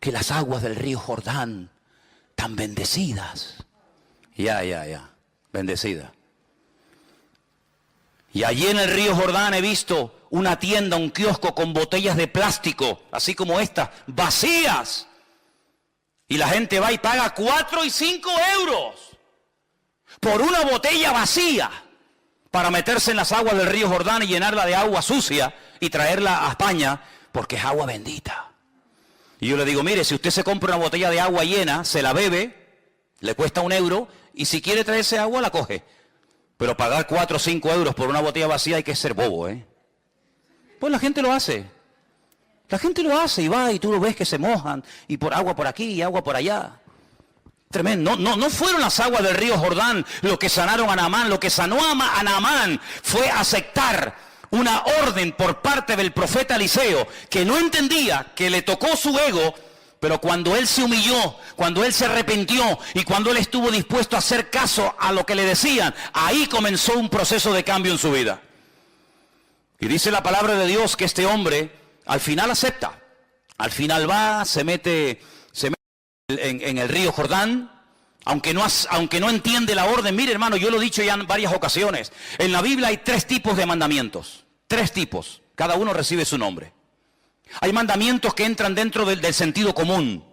que las aguas del río Jordán están bendecidas. Ya, bendecidas. Y allí en el río Jordán he visto una tienda, un kiosco con botellas de plástico, así como estas, vacías. Y la gente va y paga 4 y 5 euros por una botella vacía, para meterse en las aguas del río Jordán y llenarla de agua sucia y traerla a España, porque es agua bendita. Y yo le digo, mire, si usted se compra una botella de agua llena, se la bebe, le cuesta 1 euro, y si quiere traerse agua, la coge. Pero pagar 4 o 5 euros por una botella vacía hay que ser bobo, ¿eh? Pues la gente lo hace. La gente lo hace y va y tú lo ves que se mojan, y por agua por aquí y agua por allá. Tremendo. No fueron las aguas del río Jordán lo que sanaron a Naamán. Lo que sanó a Naamán fue aceptar una orden por parte del profeta Eliseo, que no entendía, que le tocó su ego, pero cuando él se humilló, cuando él se arrepintió y cuando él estuvo dispuesto a hacer caso a lo que le decían, ahí comenzó un proceso de cambio en su vida. Y dice la palabra de Dios que este hombre al final acepta. Al final va, se mete en el río Jordán, aunque no entiende la orden. Mire, hermano, yo lo he dicho ya en varias ocasiones. En la Biblia hay 3 tipos de mandamientos. 3 tipos. Cada uno recibe su nombre. Hay mandamientos que entran dentro del sentido común.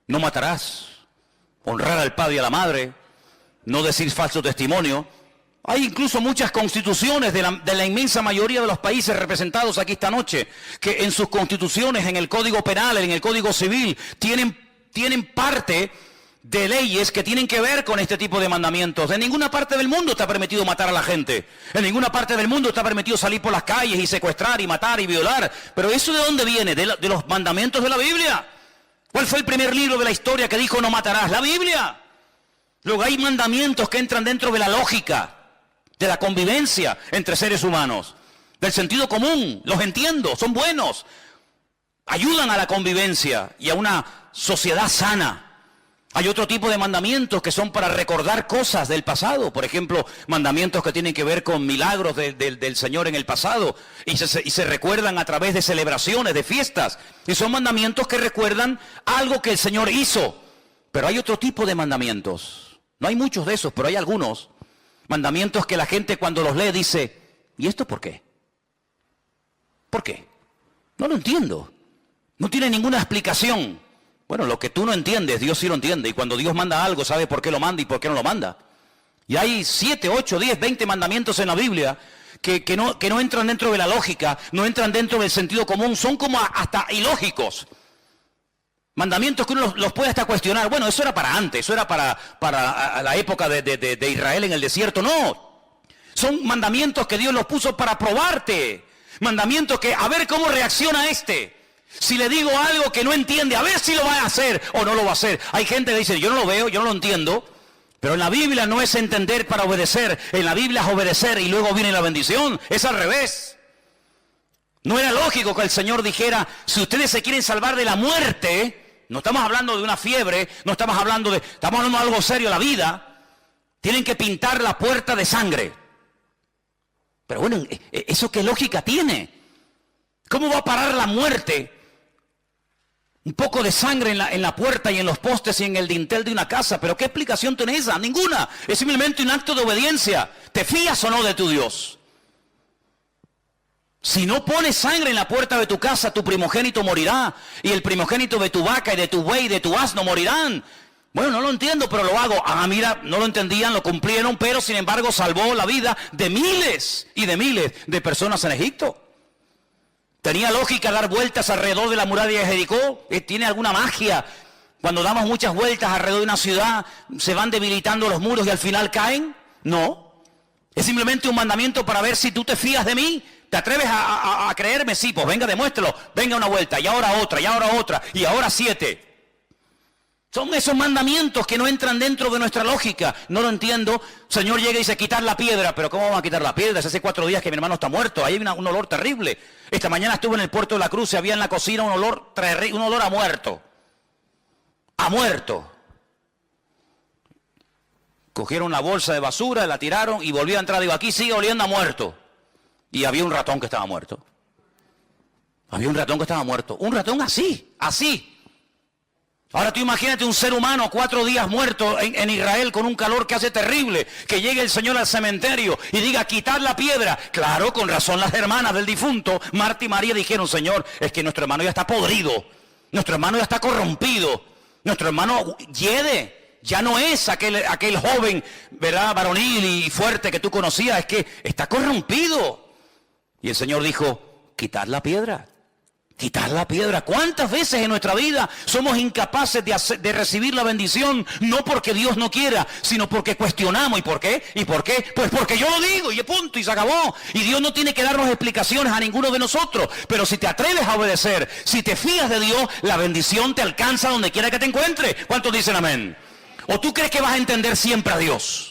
No matarás. Honrar al padre y a la madre. No decir falso testimonio. Hay incluso muchas constituciones de la inmensa mayoría de los países representados aquí esta noche, que en sus constituciones, en el Código Penal, en el Código Civil, tienen parte de leyes que tienen que ver con este tipo de mandamientos. En ninguna parte del mundo está permitido matar a la gente. En ninguna parte del mundo está permitido salir por las calles y secuestrar y matar y violar. Pero ¿eso de dónde viene? De los mandamientos de la Biblia. ¿Cuál fue el primer libro de la historia que dijo no matarás? La Biblia. Luego hay mandamientos que entran dentro de la lógica, de la convivencia entre seres humanos, del sentido común. Los entiendo, son buenos. Ayudan a la convivencia y a una sociedad sana. Hay otro tipo de mandamientos que son para recordar cosas del pasado. Por ejemplo, mandamientos que tienen que ver con milagros del Señor en el pasado. Y se recuerdan a través de celebraciones, de fiestas. Y son mandamientos que recuerdan algo que el Señor hizo. Pero hay otro tipo de mandamientos. No hay muchos de esos, pero hay algunos. Mandamientos que la gente cuando los lee dice, ¿y esto por qué? ¿Por qué? No lo entiendo. No tiene ninguna explicación. Bueno, lo que tú no entiendes, Dios sí lo entiende. Y cuando Dios manda algo, sabe por qué lo manda y por qué no lo manda. Y hay 7, 8, 10, 20 mandamientos en la Biblia que no entran dentro de la lógica, no entran dentro del sentido común, son como hasta ilógicos. Mandamientos que uno los puede hasta cuestionar. Bueno, eso era para antes, eso era para la época de Israel en el desierto. No, son mandamientos que Dios los puso para probarte. Mandamientos que, a ver cómo reacciona este. Si le digo algo que no entiende, a ver si lo va a hacer o no lo va a hacer. Hay gente que dice, yo no lo veo, yo no lo entiendo. Pero en la Biblia no es entender para obedecer. En la Biblia es obedecer y luego viene la bendición. Es al revés. No era lógico que el Señor dijera, si ustedes se quieren salvar de la muerte, no estamos hablando de una fiebre, estamos hablando de algo serio, la vida, tienen que pintar la puerta de sangre. Pero bueno, ¿eso qué lógica tiene? ¿Cómo va a parar la muerte? Un poco de sangre en la puerta y en los postes y en el dintel de una casa. ¿Pero qué explicación tiene esa? Ninguna. Es simplemente un acto de obediencia. ¿Te fías o no de tu Dios? Si no pones sangre en la puerta de tu casa, tu primogénito morirá. Y el primogénito de tu vaca y de tu buey y de tu asno morirán. Bueno, no lo entiendo, pero lo hago. Ah, mira, no lo entendían, lo cumplieron, pero sin embargo salvó la vida de miles y de miles de personas en Egipto. ¿Tenía lógica dar vueltas alrededor de la muralla de Jericó? ¿Tiene alguna magia? Cuando damos muchas vueltas alrededor de una ciudad, ¿se van debilitando los muros y al final caen? No. Es simplemente un mandamiento para ver si tú te fías de mí. ¿Te atreves a creerme? Sí, pues venga, demuéstralo. Venga una vuelta, y ahora otra, y ahora otra, y ahora 7. Son esos mandamientos que no entran dentro de nuestra lógica. No lo entiendo. Señor llega y dice, quitar la piedra. Pero ¿cómo vamos a quitar la piedra? Hace 4 días que mi hermano está muerto. Ahí hay un olor terrible. Esta mañana estuve en el puerto de la Cruz y había en la cocina un olor a muerto. A muerto. Cogieron la bolsa de basura, la tiraron y volvió a entrar. Digo, aquí sigue oliendo a muerto. Y había un ratón que estaba muerto. Había un ratón que estaba muerto. Un ratón así, así. Ahora tú imagínate un ser humano 4 días muerto en Israel con un calor que hace terrible, que llegue el Señor al cementerio y diga, quitar la piedra. Claro, con razón las hermanas del difunto, Marta y María, dijeron, Señor, es que nuestro hermano ya está podrido, nuestro hermano ya está corrompido, nuestro hermano hiede, ya no es aquel joven, ¿verdad?, varonil y fuerte que tú conocías, es que está corrompido. Y el Señor dijo, quitar la piedra. Quitar la piedra. ¿Cuántas veces en nuestra vida somos incapaces de recibir la bendición? No porque Dios no quiera, sino porque cuestionamos. ¿Y por qué? ¿Y por qué? Pues porque yo lo digo y punto y se acabó. Y Dios no tiene que darnos explicaciones a ninguno de nosotros. Pero si te atreves a obedecer, si te fías de Dios, la bendición te alcanza donde quiera que te encuentres. ¿Cuántos dicen amén? ¿O tú crees que vas a entender siempre a Dios?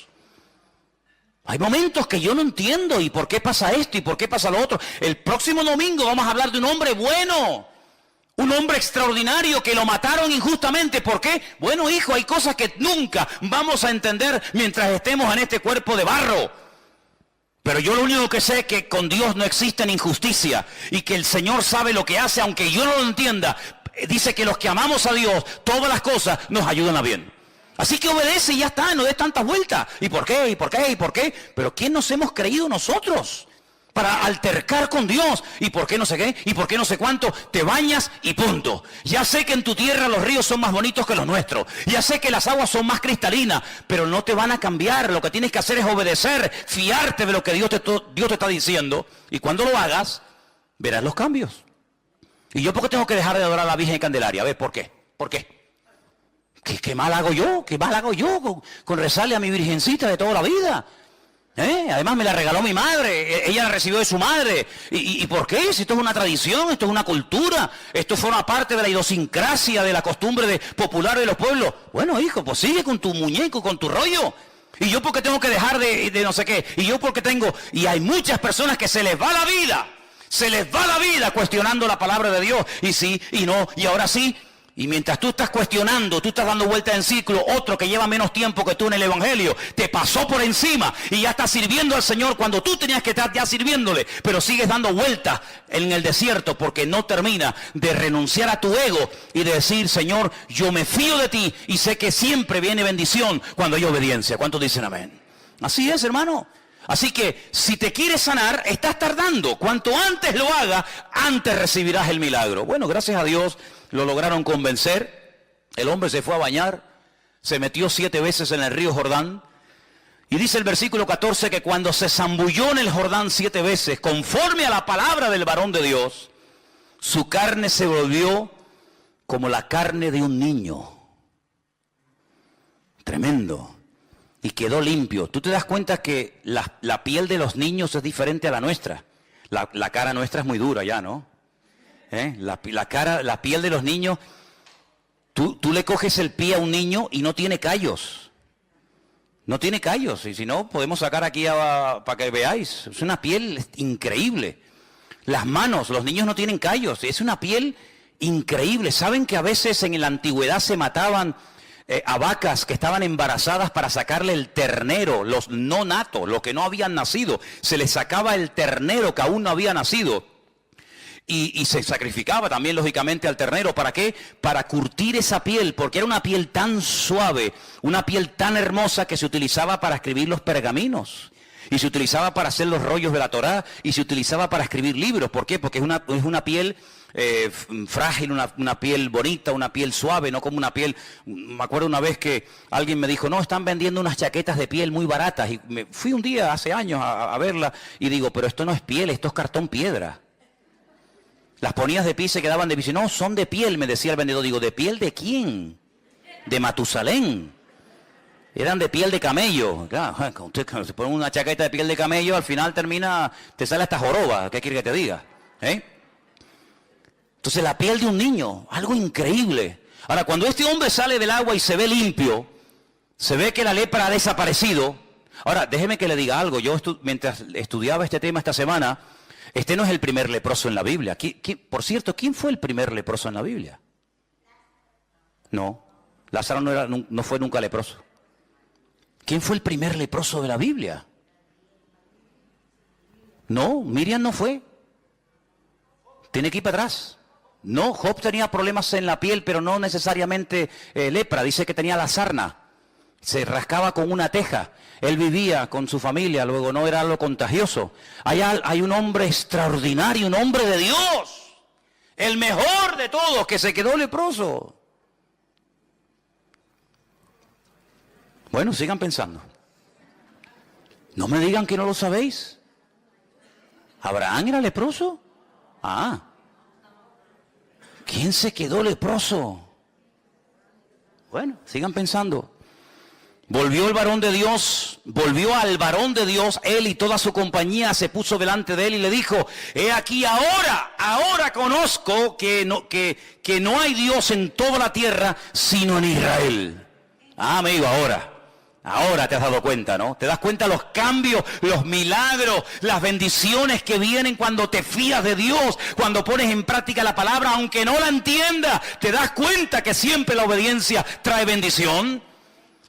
Hay momentos que yo no entiendo, ¿y por qué pasa esto? ¿Y por qué pasa lo otro? El próximo domingo vamos a hablar de un hombre bueno, un hombre extraordinario que lo mataron injustamente. ¿Por qué? Bueno, hijo, hay cosas que nunca vamos a entender mientras estemos en este cuerpo de barro. Pero yo lo único que sé es que con Dios no existe injusticia y que el Señor sabe lo que hace, aunque yo no lo entienda. Dice que los que amamos a Dios, todas las cosas nos ayudan a bien. Así que obedece y ya está, no des tantas vueltas. ¿Y por qué? ¿Y por qué? ¿Y por qué? Pero ¿quién nos hemos creído nosotros para altercar con Dios? ¿Y por qué no sé qué? ¿Y por qué no sé cuánto? Te bañas y punto. Ya sé que en tu tierra los ríos son más bonitos que los nuestros. Ya sé que las aguas son más cristalinas, pero no te van a cambiar. Lo que tienes que hacer es obedecer, fiarte de lo que Dios te está diciendo. Y cuando lo hagas, verás los cambios. ¿Y yo por qué tengo que dejar de adorar a la Virgen Candelaria? A ver, ¿por qué? ¿Por qué? ¿Qué mal hago yo? ¿Qué mal hago yo con rezarle a mi virgencita de toda la vida? Además me la regaló mi madre, ella la recibió de su madre. ¿Y por qué? Si esto es una tradición, esto es una cultura, esto forma parte de la idiosincrasia, de la costumbre popular de los pueblos. Bueno, hijo, pues sigue con tu muñeco, con tu rollo. ¿Y yo por qué tengo que dejar de no sé qué? ¿Y yo por qué tengo? Y hay muchas personas que se les va la vida. Se les va la vida cuestionando la palabra de Dios. Y sí, y no, y ahora sí. Y mientras tú estás cuestionando, tú estás dando vueltas en ciclo, otro que lleva menos tiempo que tú en el Evangelio, te pasó por encima y ya estás sirviendo al Señor cuando tú tenías que estar ya sirviéndole, pero sigues dando vueltas en el desierto porque no termina de renunciar a tu ego y de decir, Señor, yo me fío de ti y sé que siempre viene bendición cuando hay obediencia. ¿Cuántos dicen amén? Así es, hermano. Así que si te quieres sanar, estás tardando. Cuanto antes lo hagas, antes recibirás el milagro. Bueno, gracias a Dios lo lograron convencer. El hombre se fue a bañar, se metió 7 veces en el río Jordán. Y dice el versículo 14 que cuando se zambulló en el Jordán 7 veces, conforme a la palabra del varón de Dios, su carne se volvió como la carne de un niño. Tremendo. Y quedó limpio. Tú te das cuenta que la piel de los niños es diferente a la nuestra. La cara nuestra es muy dura ya, ¿no? La piel de los niños, tú le coges el pie a un niño y no tiene callos. No tiene callos. Y si no, podemos sacar aquí para que veáis. Es una piel increíble. Las manos, los niños no tienen callos. Es una piel increíble. ¿Saben que a veces en la antigüedad se mataban a vacas que estaban embarazadas para sacarle el ternero, los no natos, los que no habían nacido? Se les sacaba el ternero que aún no había nacido y se sacrificaba también lógicamente al ternero. ¿Para qué? Para curtir esa piel, porque era una piel tan suave, una piel tan hermosa que se utilizaba para escribir los pergaminos. Y se utilizaba para hacer los rollos de la Torá y se utilizaba para escribir libros. ¿Por qué? Porque es una piel frágil, una piel bonita, una piel suave, no como una piel... Me acuerdo una vez que alguien me dijo, no, están vendiendo unas chaquetas de piel muy baratas. Y me fui un día, hace años, a verla y digo, pero esto no es piel, esto es cartón piedra. Las ponías de pie y se quedaban de pie. No, son de piel, me decía el vendedor. Digo, ¿de piel de quién? De Matusalén. Eran de piel de camello. Claro, cuando se pone una chaqueta de piel de camello, al final te sale hasta joroba. ¿Qué quiere que te diga? Entonces la piel de un niño, algo increíble. Ahora, cuando este hombre sale del agua y se ve limpio, se ve que la lepra ha desaparecido. Ahora, déjeme que le diga algo. Yo mientras estudiaba este tema esta semana, este no es el primer leproso en la Biblia. Por cierto, ¿quién fue el primer leproso en la Biblia? No, Lázaro no fue nunca leproso. ¿Quién fue el primer leproso de la Biblia? No, Miriam no fue. Tiene que ir para atrás. No, Job tenía problemas en la piel, pero no necesariamente lepra. Dice que tenía la sarna. Se rascaba con una teja. Él vivía con su familia, luego no era algo contagioso. Hay un hombre extraordinario, un hombre de Dios. El mejor de todos, que se quedó leproso. Bueno, sigan pensando. No me digan que no lo sabéis. ¿Abraham era leproso? Ah. ¿Quién se quedó leproso? Bueno, sigan pensando. Volvió al varón de Dios, él y toda su compañía se puso delante de él y le dijo, he aquí ahora conozco que no hay Dios en toda la tierra sino en Israel. Ah, amigo, ahora te has dado cuenta, ¿no? Te das cuenta los cambios, los milagros, las bendiciones que vienen cuando te fías de Dios, cuando pones en práctica la palabra, aunque no la entiendas, te das cuenta que siempre la obediencia trae bendición.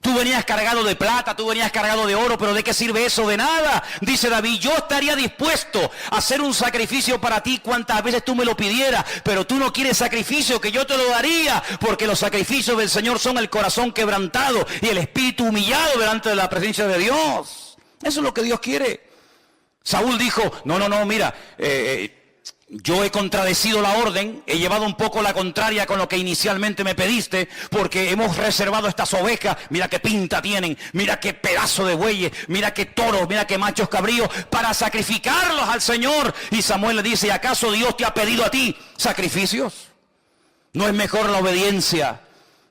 Tú venías cargado de plata, tú venías cargado de oro, pero ¿de qué sirve eso? De nada. Dice David, yo estaría dispuesto a hacer un sacrificio para ti cuantas veces tú me lo pidieras, pero tú no quieres sacrificio, que yo te lo daría, porque los sacrificios del Señor son el corazón quebrantado y el espíritu humillado delante de la presencia de Dios. Eso es lo que Dios quiere. Saúl dijo, no, mira, yo he contradecido la orden, he llevado un poco la contraria con lo que inicialmente me pediste, porque hemos reservado estas ovejas, mira qué pinta tienen, mira qué pedazo de bueyes, mira qué toros, mira qué machos cabríos, para sacrificarlos al Señor. Y Samuel le dice, ¿acaso Dios te ha pedido a ti sacrificios? ¿No es mejor la obediencia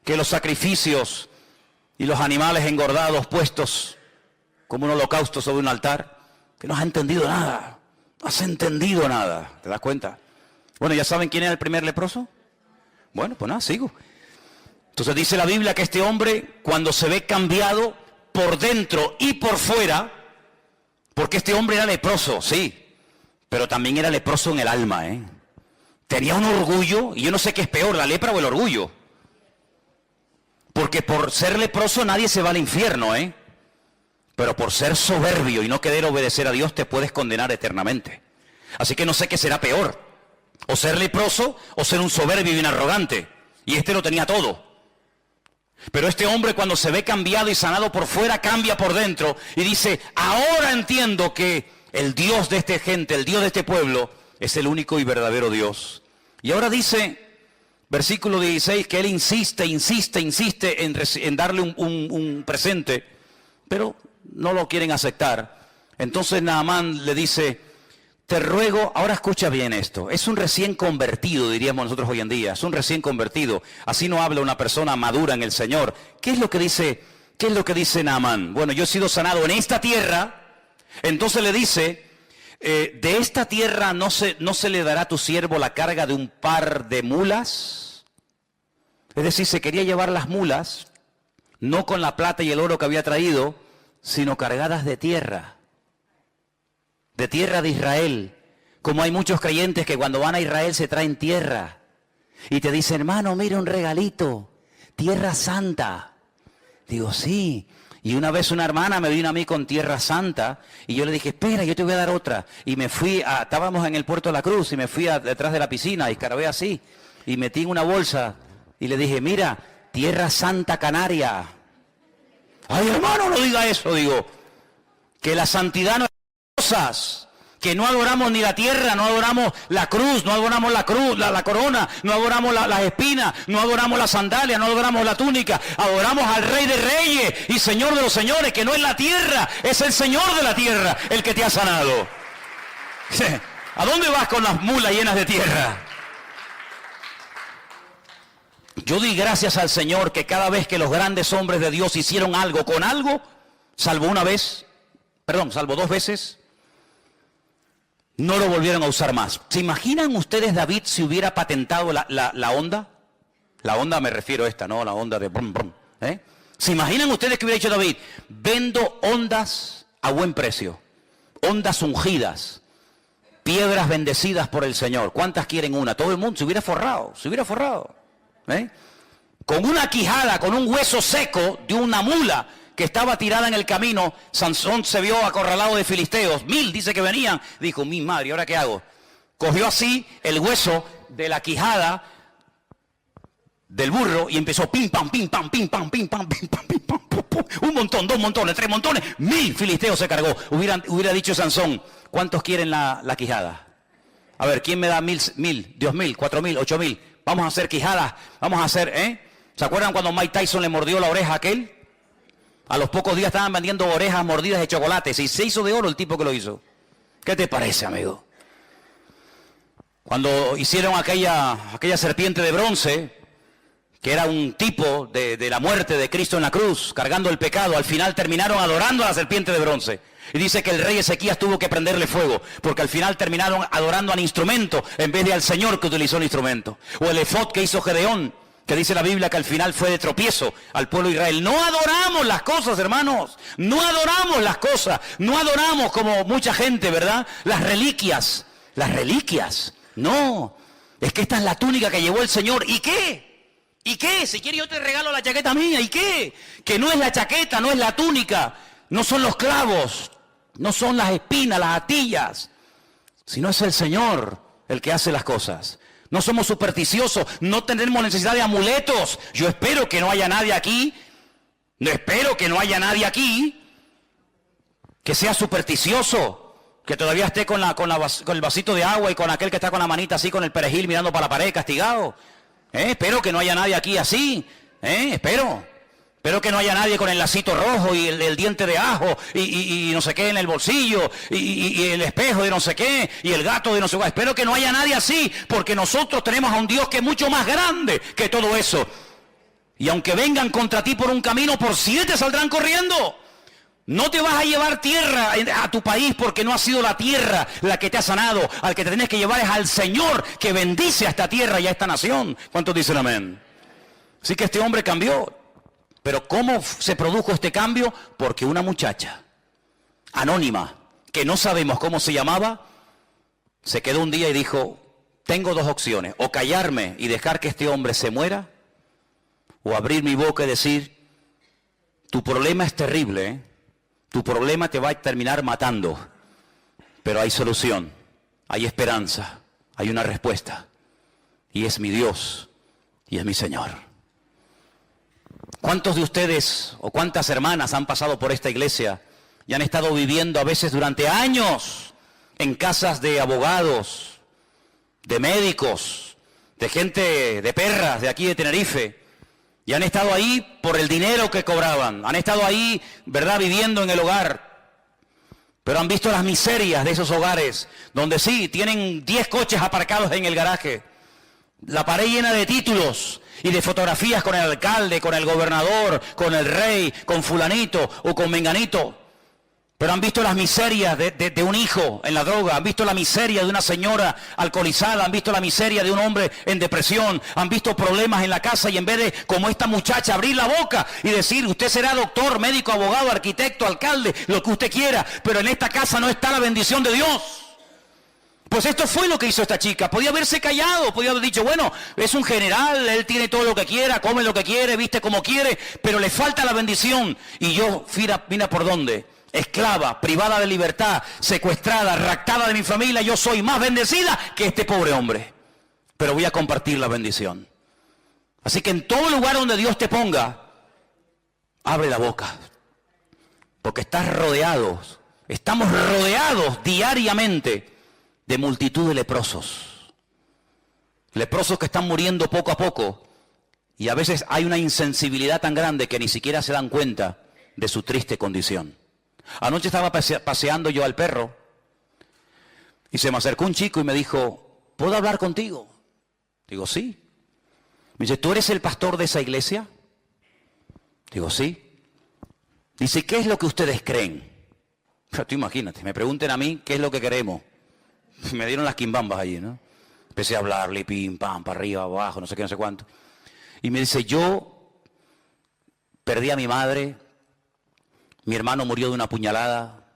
que los sacrificios y los animales engordados puestos como un holocausto sobre un altar? Que no has entendido nada. No has entendido nada, ¿te das cuenta? Bueno, ¿ya saben quién era el primer leproso? Bueno, pues nada, sigo. Entonces dice la Biblia que este hombre, cuando se ve cambiado por dentro y por fuera, porque este hombre era leproso, sí, pero también era leproso en el alma, Tenía un orgullo, y yo no sé qué es peor, la lepra o el orgullo. Porque por ser leproso nadie se va al infierno, Pero por ser soberbio y no querer obedecer a Dios te puedes condenar eternamente. Así que no sé qué será peor. O ser leproso o ser un soberbio y un arrogante. Y este lo tenía todo. Pero este hombre cuando se ve cambiado y sanado por fuera, cambia por dentro. Y dice, ahora entiendo que el Dios de esta gente, el Dios de este pueblo, es el único y verdadero Dios. Y ahora dice, versículo 16, que él insiste en darle un presente. Pero no lo quieren aceptar. Entonces Naamán le dice, te ruego, ahora escucha bien esto, es un recién convertido, diríamos nosotros hoy en día, es un recién convertido, así no habla una persona madura en el Señor. ¿Qué es lo que dice Naamán? Bueno, yo he sido sanado en esta tierra. Entonces le dice, de esta tierra no se le dará a tu siervo la carga de un par de mulas. Es decir, se quería llevar las mulas, no con la plata y el oro que había traído, sino cargadas de tierra de Israel. Como hay muchos creyentes que cuando van a Israel se traen tierra y te dicen, hermano, mira un regalito, tierra santa. Digo, sí. Y una vez una hermana me vino a mí con tierra santa y yo le dije, espera, yo te voy a dar otra. Y me fui, estábamos en el Puerto de la Cruz y me fui detrás de la piscina y escarbé así y metí en una bolsa y le dije, mira, tierra santa canaria. Ay, hermano, no diga eso. Digo, que la santidad no es cosas, que no adoramos ni la tierra, no adoramos la cruz, no adoramos la corona, no adoramos las espinas, no adoramos las sandalias, no adoramos la túnica, adoramos al Rey de Reyes y Señor de los Señores, que no es la tierra, es el Señor de la tierra el que te ha sanado. ¿A dónde vas con las mulas llenas de tierra? Yo di gracias al Señor que cada vez que los grandes hombres de Dios hicieron algo con algo, salvo dos veces, no lo volvieron a usar más. ¿Se imaginan ustedes David si hubiera patentado la onda? La onda me refiero a esta, ¿no? La onda de brum, brum, ¿eh? ¿Se imaginan ustedes que hubiera dicho David? Vendo ondas a buen precio, ondas ungidas, piedras bendecidas por el Señor. ¿Cuántas quieren una? Todo el mundo se hubiera forrado, ¿eh? Con una quijada, con un hueso seco de una mula que estaba tirada en el camino, Sansón se vio acorralado de filisteos, 1000 dice que venían, dijo, mi madre, ¿ahora qué hago? Cogió así el hueso de la quijada del burro y empezó pim pam, pim pam, pim pam, pim pam, pim pam, pim pam, pum, pum. Un montón, 2 montones, 3 montones, 1000 filisteos se cargó. Hubiera dicho Sansón, ¿cuántos quieren la quijada? A ver, ¿quién me da 1000, 2000, 4000, 8000? Vamos a hacer quijadas, vamos a hacer, ¿Se acuerdan cuando Mike Tyson le mordió la oreja a aquel? A los pocos días estaban vendiendo orejas mordidas de chocolates y se hizo de oro el tipo que lo hizo. ¿Qué te parece, amigo? Cuando hicieron aquella serpiente de bronce, que era un tipo de la muerte de Cristo en la cruz, cargando el pecado, al final terminaron adorando a la serpiente de bronce. Y dice que el rey Ezequías tuvo que prenderle fuego, porque al final terminaron adorando al instrumento en vez de al Señor que utilizó el instrumento. O el efod que hizo Gedeón, que dice la Biblia que al final fue de tropiezo al pueblo de Israel. No adoramos las cosas, hermanos. No adoramos las cosas. No adoramos como mucha gente, ¿verdad? Las reliquias. Las reliquias. No. Es que esta es la túnica que llevó el Señor. ¿Y qué? ¿Y qué? Si quieres yo te regalo la chaqueta mía. ¿Y qué? Que no es la chaqueta, no es la túnica. No son los clavos. No son las espinas, las atillas. Sino es el Señor el que hace las cosas. No somos supersticiosos, no tenemos necesidad de amuletos. Yo espero que no haya nadie aquí, que sea supersticioso, que todavía esté con el vasito de agua y con aquel que está con la manita así con el perejil mirando para la pared castigado. Espero que no haya nadie aquí así, espero que no haya nadie con el lacito rojo y el diente de ajo y no sé qué en el bolsillo y el espejo de no sé qué y el gato de no sé qué. Espero que no haya nadie así, porque nosotros tenemos a un Dios que es mucho más grande que todo eso. Y aunque vengan contra ti por un camino, por 7 saldrán corriendo. No te vas a llevar tierra a tu país porque no ha sido la tierra la que te ha sanado. Al que te tienes que llevar es al Señor que bendice a esta tierra y a esta nación. ¿Cuántos dicen amén? Así que este hombre cambió. Pero ¿cómo se produjo este cambio? Porque una muchacha anónima, que no sabemos cómo se llamaba, se quedó un día y dijo, tengo 2 opciones, o callarme y dejar que este hombre se muera, o abrir mi boca y decir, tu problema es terrible, tu problema te va a terminar matando, pero hay solución, hay esperanza, hay una respuesta, y es mi Dios, y es mi Señor. ¿Cuántos de ustedes o cuántas hermanas han pasado por esta iglesia y han estado viviendo a veces durante años en casas de abogados, de médicos, de gente, de perras de aquí de Tenerife, y han estado ahí por el dinero que cobraban, han estado ahí, ¿verdad?, viviendo en el hogar, pero han visto las miserias de esos hogares, donde sí, tienen 10 coches aparcados en el garaje, la pared llena de títulos y de fotografías con el alcalde, con el gobernador, con el rey, con fulanito o con menganito. Pero han visto las miserias de un hijo en la droga, han visto la miseria de una señora alcoholizada, han visto la miseria de un hombre en depresión, han visto problemas en la casa y en vez de, como esta muchacha, abrir la boca y decir, usted será doctor, médico, abogado, arquitecto, alcalde, lo que usted quiera, pero en esta casa no está la bendición de Dios. Pues esto fue lo que hizo esta chica. Podía haberse callado, podía haber dicho, bueno, es un general, él tiene todo lo que quiera, come lo que quiere, viste como quiere, pero le falta la bendición. Y yo, mira por dónde, esclava, privada de libertad, secuestrada, raptada de mi familia, yo soy más bendecida que este pobre hombre. Pero voy a compartir la bendición. Así que en todo lugar donde Dios te ponga, abre la boca. Porque estás rodeado Estamos rodeados diariamente de multitud de leprosos. Leprosos que están muriendo poco a poco. Y a veces hay una insensibilidad tan grande que ni siquiera se dan cuenta de su triste condición. Anoche estaba paseando yo al perro y se me acercó un chico y me dijo, ¿puedo hablar contigo? Digo, sí. Me dice, ¿tú eres el pastor de esa iglesia? Digo, sí. Dice, ¿qué es lo que ustedes creen? Pero tú imagínate, me pregunten a mí qué es lo que queremos. Me dieron las quimbambas allí, ¿no? Empecé a hablarle, pim, pam, para arriba, abajo, no sé qué, no sé cuánto. Y me dice, yo perdí a mi madre, mi hermano murió de una puñalada,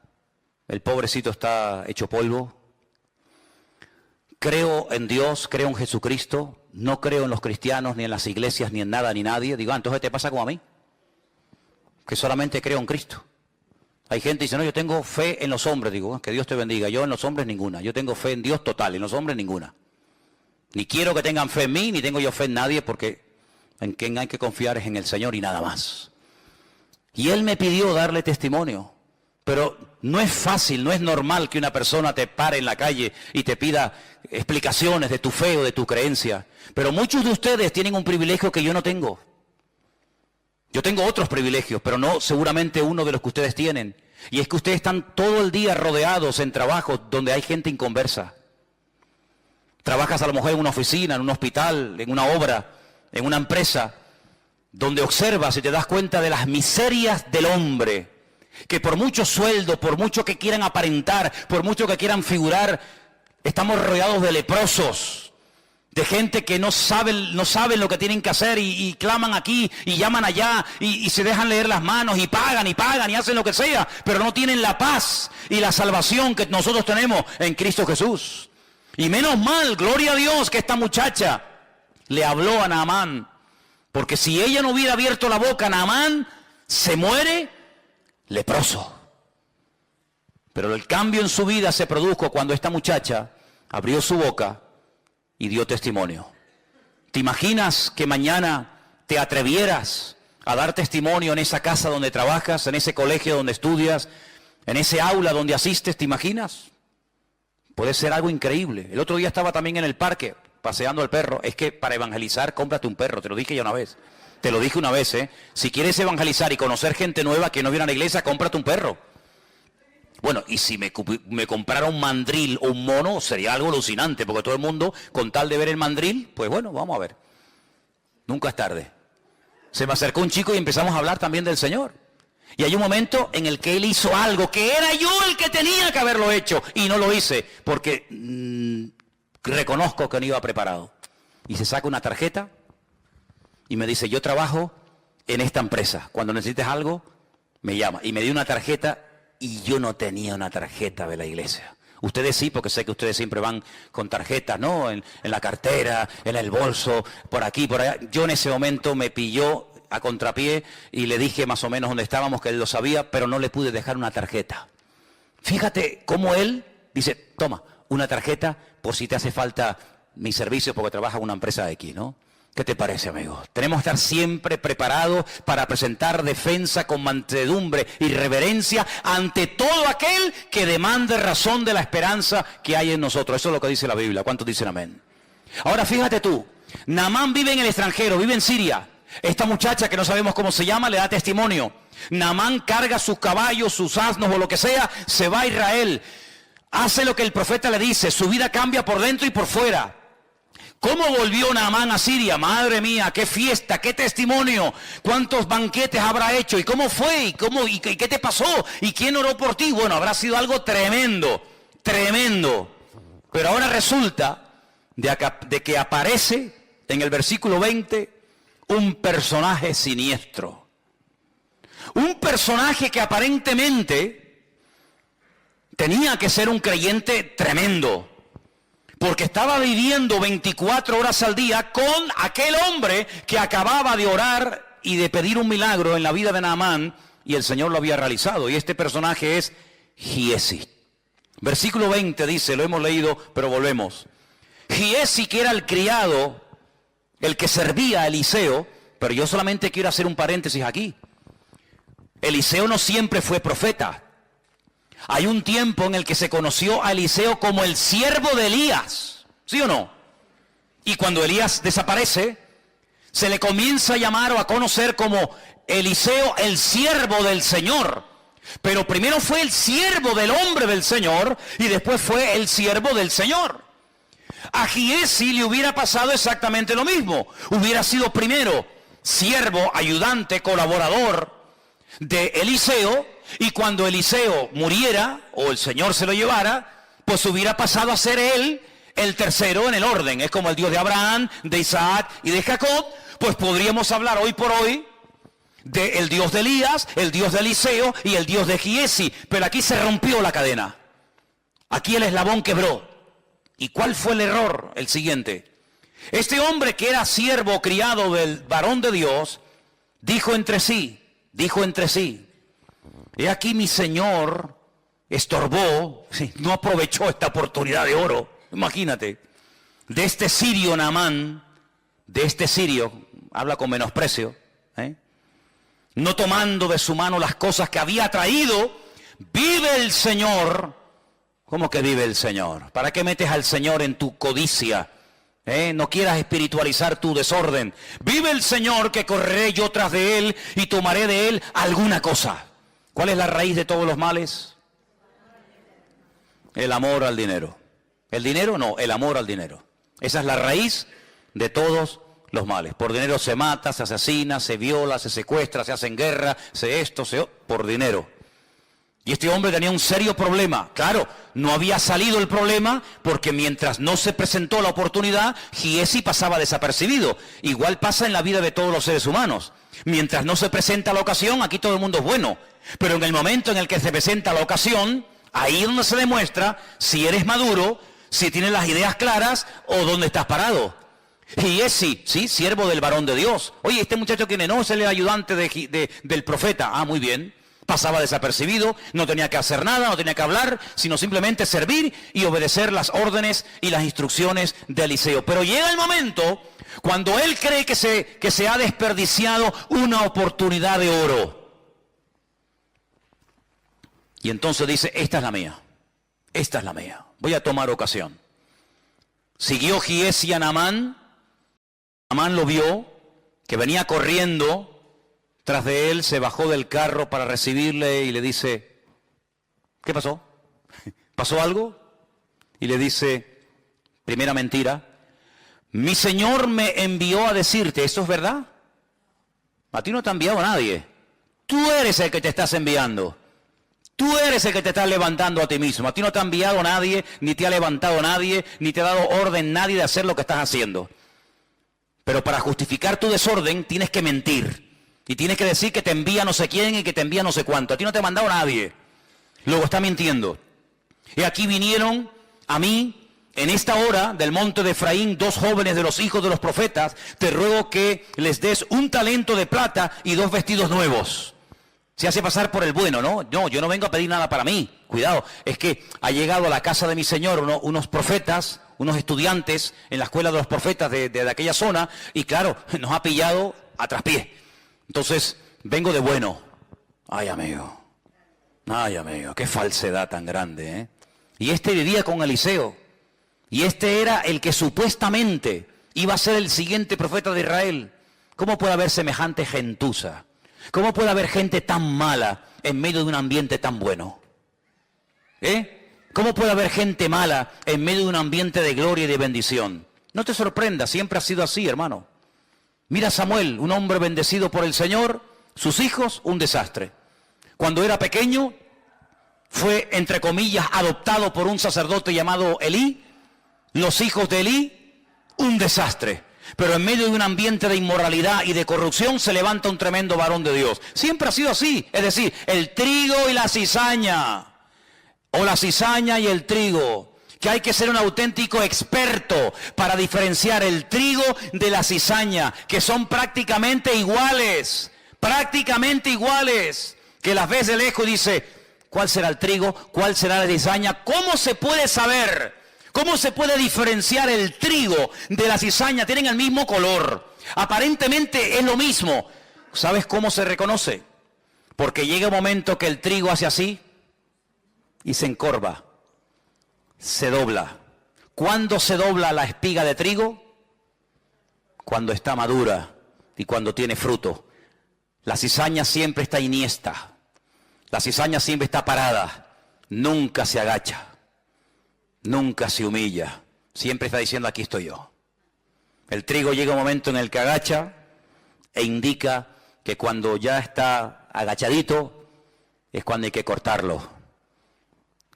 el pobrecito está hecho polvo. Creo en Dios, creo en Jesucristo, no creo en los cristianos, ni en las iglesias, ni en nada, ni nadie. Digo, entonces te pasa como a mí, que solamente creo en Cristo. Hay gente que dice, no, yo tengo fe en los hombres. Digo, que Dios te bendiga. Yo en los hombres ninguna. Yo tengo fe en Dios total, en los hombres ninguna. Ni quiero que tengan fe en mí, ni tengo yo fe en nadie, porque en quien hay que confiar es en el Señor y nada más. Y Él me pidió darle testimonio. Pero no es fácil, no es normal que una persona te pare en la calle y te pida explicaciones de tu fe o de tu creencia. Pero muchos de ustedes tienen un privilegio que yo no tengo. Yo tengo otros privilegios, pero no seguramente uno de los que ustedes tienen. Y es que ustedes están todo el día rodeados en trabajos donde hay gente inconversa. Trabajas a lo mejor en una oficina, en un hospital, en una obra, en una empresa, donde observas y te das cuenta de las miserias del hombre. Que por mucho sueldo, por mucho que quieran aparentar, por mucho que quieran figurar, estamos rodeados de leprosos. De gente que no saben lo que tienen que hacer y claman aquí y llaman allá y se dejan leer las manos y pagan y hacen lo que sea, pero no tienen la paz y la salvación que nosotros tenemos en Cristo Jesús. Y menos mal, gloria a Dios, que esta muchacha le habló a Naamán, porque si ella no hubiera abierto la boca, Naamán se muere leproso. Pero el cambio en su vida se produjo cuando esta muchacha abrió su boca y dio testimonio. ¿Te imaginas que mañana te atrevieras a dar testimonio en esa casa donde trabajas, en ese colegio donde estudias, en ese aula donde asistes? ¿Te imaginas? Puede ser algo increíble. El otro día estaba también en el parque paseando al perro. Es que para evangelizar, cómprate un perro. Te lo dije ya una vez. Te lo dije una vez, ¿eh? Si quieres evangelizar y conocer gente nueva que no viene a la iglesia, cómprate un perro. Bueno, y si me comprara un mandril o un mono, sería algo alucinante, porque todo el mundo, con tal de ver el mandril, pues bueno, vamos a ver. Nunca es tarde. Se me acercó un chico y empezamos a hablar también del Señor. Y hay un momento en el que él hizo algo que era yo el que tenía que haberlo hecho, y no lo hice, porque reconozco que no iba preparado. Y se saca una tarjeta y me dice, yo trabajo en esta empresa. Cuando necesites algo, me llama. Y me dio una tarjeta. Y yo no tenía una tarjeta de la iglesia. Ustedes sí, porque sé que ustedes siempre van con tarjetas, ¿no? En la cartera, en el bolso, por aquí, por allá. Yo en ese momento me pilló a contrapié y le dije más o menos dónde estábamos, que él lo sabía, pero no le pude dejar una tarjeta. Fíjate cómo él dice, toma, una tarjeta por si te hace falta mi servicio porque trabaja en una empresa X, ¿no? ¿Qué te parece, amigo? Tenemos que estar siempre preparados para presentar defensa con mansedumbre y reverencia ante todo aquel que demande razón de la esperanza que hay en nosotros. Eso es lo que dice la Biblia. ¿Cuántos dicen amén? Ahora fíjate tú, Naamán vive en el extranjero, vive en Siria. Esta muchacha que no sabemos cómo se llama le da testimonio. Naamán carga sus caballos, sus asnos o lo que sea, se va a Israel. Hace lo que el profeta le dice, su vida cambia por dentro y por fuera. ¿Cómo volvió Naamán a Siria? Madre mía, qué fiesta, qué testimonio, cuántos banquetes habrá hecho, y cómo fue, y qué te pasó, y quién oró por ti. Bueno, habrá sido algo tremendo, tremendo. Pero ahora resulta de que aparece en el versículo 20 un personaje siniestro. Un personaje que aparentemente tenía que ser un creyente tremendo. Porque estaba viviendo 24 horas al día con aquel hombre que acababa de orar y de pedir un milagro en la vida de Naamán, y el Señor lo había realizado. Y este personaje es Giesi. Versículo 20 dice, lo hemos leído, pero volvemos. Giesi, que era el criado, el que servía a Eliseo, pero yo solamente quiero hacer un paréntesis aquí. Eliseo no siempre fue profeta. Hay un tiempo en el que se conoció a Eliseo como el siervo de Elías, ¿sí o no? Y cuando Elías desaparece, se le comienza a llamar o a conocer como Eliseo, el siervo del Señor. Pero primero fue el siervo del hombre del Señor y después fue el siervo del Señor. A Giesi le hubiera pasado exactamente lo mismo. Hubiera sido primero siervo, ayudante, colaborador de Eliseo, y cuando Eliseo muriera o el Señor se lo llevara, pues hubiera pasado a ser él el tercero en el orden. Es como el Dios de Abraham, de Isaac y de Jacob. Pues podríamos hablar hoy por hoy del Dios de Elías, el Dios de Eliseo y el Dios de Giesi. Pero aquí se rompió la cadena. Aquí el eslabón quebró. ¿Y cuál fue el error? El siguiente. Este hombre que era siervo criado del varón de Dios, dijo entre sí, he aquí mi Señor estorbó, no aprovechó esta oportunidad de oro, imagínate, de este sirio Naamán, de este sirio, habla con menosprecio, no tomando de su mano las cosas que había traído, vive el Señor. ¿Cómo que vive el Señor? ¿Para qué metes al Señor en tu codicia? No quieras espiritualizar tu desorden. Vive el Señor que correré yo tras de Él y tomaré de Él alguna cosa. ¿Cuál es la raíz de todos los males? El amor al dinero. ¿El dinero? No, el amor al dinero. Esa es la raíz de todos los males. Por dinero se mata, se asesina, se viola, se secuestra, se hacen guerra, por dinero. Y este hombre tenía un serio problema. Claro, no había salido el problema porque mientras no se presentó la oportunidad, Giesi pasaba desapercibido. Igual pasa en la vida de todos los seres humanos. Mientras no se presenta la ocasión, aquí todo el mundo es bueno. Pero en el momento en el que se presenta la ocasión, ahí es donde se demuestra si eres maduro, si tienes las ideas claras o dónde estás parado. Giesi, sí, siervo del varón de Dios. Oye, este muchacho ¿quién es? No, es el ayudante del profeta. Ah, muy bien. Pasaba desapercibido, no tenía que hacer nada, no tenía que hablar, sino simplemente servir y obedecer las órdenes y las instrucciones de Eliseo. Pero llega el momento cuando él cree que se ha desperdiciado una oportunidad de oro. Y entonces dice, esta es la mía, voy a tomar ocasión. Siguió Giesi a Naamán, Naamán lo vio, que venía corriendo. Tras de él se bajó del carro para recibirle y le dice, ¿qué pasó? ¿Pasó algo? Y le dice, primera mentira, mi Señor me envió a decirte, ¿esto es verdad? A ti no te ha enviado nadie. Tú eres el que te estás enviando. Tú eres el que te estás levantando a ti mismo. A ti no te ha enviado nadie, ni te ha levantado nadie, ni te ha dado orden nadie de hacer lo que estás haciendo. Pero para justificar tu desorden tienes que mentir. Y tienes que decir que te envía no sé quién y que te envía no sé cuánto. A ti no te ha mandado nadie. Luego está mintiendo. Y aquí vinieron a mí, en esta hora del monte de Efraín, 2 jóvenes de los hijos de los profetas. Te ruego que les des un talento de plata y 2 vestidos nuevos. Se hace pasar por el bueno, ¿no? No, yo no vengo a pedir nada para mí. Cuidado, es que ha llegado a la casa de mi Señor unos profetas, unos estudiantes en la escuela de los profetas de aquella zona. Y claro, nos ha pillado a traspié. Entonces, vengo de bueno. Ay, amigo, qué falsedad tan grande, ¿eh? Y este vivía con Eliseo. Y este era el que supuestamente iba a ser el siguiente profeta de Israel. ¿Cómo puede haber semejante gentuza? ¿Cómo puede haber gente tan mala en medio de un ambiente tan bueno? ¿Cómo puede haber gente mala en medio de un ambiente de gloria y de bendición? No te sorprendas, siempre ha sido así, hermano. Mira a Samuel, un hombre bendecido por el Señor, sus hijos, un desastre. Cuando era pequeño, fue, entre comillas, adoptado por un sacerdote llamado Elí. Los hijos de Elí, un desastre. Pero en medio de un ambiente de inmoralidad y de corrupción se levanta un tremendo varón de Dios. Siempre ha sido así, es decir, el trigo y la cizaña, o la cizaña y el trigo. Que hay que ser un auténtico experto para diferenciar el trigo de la cizaña, que son prácticamente iguales, que las ves de lejos y dice, ¿cuál será el trigo? ¿Cuál será la cizaña? ¿Cómo se puede saber? ¿Cómo se puede diferenciar el trigo de la cizaña? Tienen el mismo color, aparentemente es lo mismo. ¿Sabes cómo se reconoce? Porque llega un momento que el trigo hace así y se encorva, se dobla. ¿Cuándo se dobla la espiga de trigo? Cuando está madura y cuando tiene fruto. La cizaña siempre está iniesta, la cizaña siempre está parada, nunca se agacha, nunca se humilla, siempre está diciendo aquí estoy yo. El trigo llega un momento en el que agacha e indica que cuando ya está agachadito es cuando hay que cortarlo.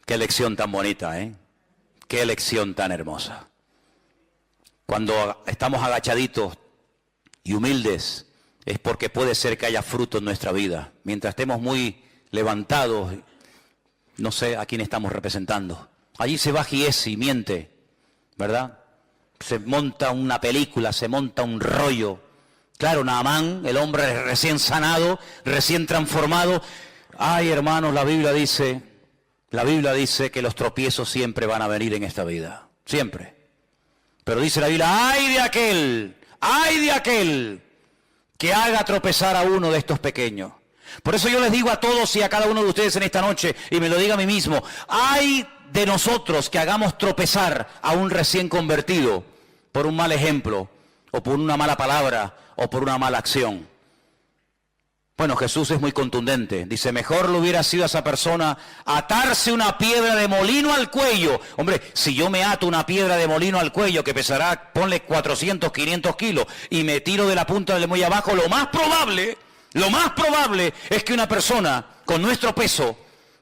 Qué lección tan bonita, ¿eh? Qué lección tan hermosa. Cuando estamos agachaditos y humildes es porque puede ser que haya fruto en nuestra vida. Mientras estemos muy levantados, no sé a quién estamos representando. Allí se va Giesi, miente, ¿verdad? Se monta una película, se monta un rollo. Claro, Naamán, el hombre recién sanado, recién transformado. Ay, hermanos, la Biblia dice que los tropiezos siempre van a venir en esta vida, siempre. Pero dice la Biblia, ay de aquel que haga tropezar a uno de estos pequeños. Por eso yo les digo a todos y a cada uno de ustedes en esta noche, y me lo digo a mí mismo, ay de nosotros que hagamos tropezar a un recién convertido por un mal ejemplo, o por una mala palabra, o por una mala acción. Bueno, Jesús es muy contundente. Dice, mejor le hubiera sido a esa persona atarse una piedra de molino al cuello. Hombre, si yo me ato una piedra de molino al cuello que pesará, ponle 400, 500 kilos, y me tiro de la punta del muelle abajo, lo más probable es que una persona con nuestro peso,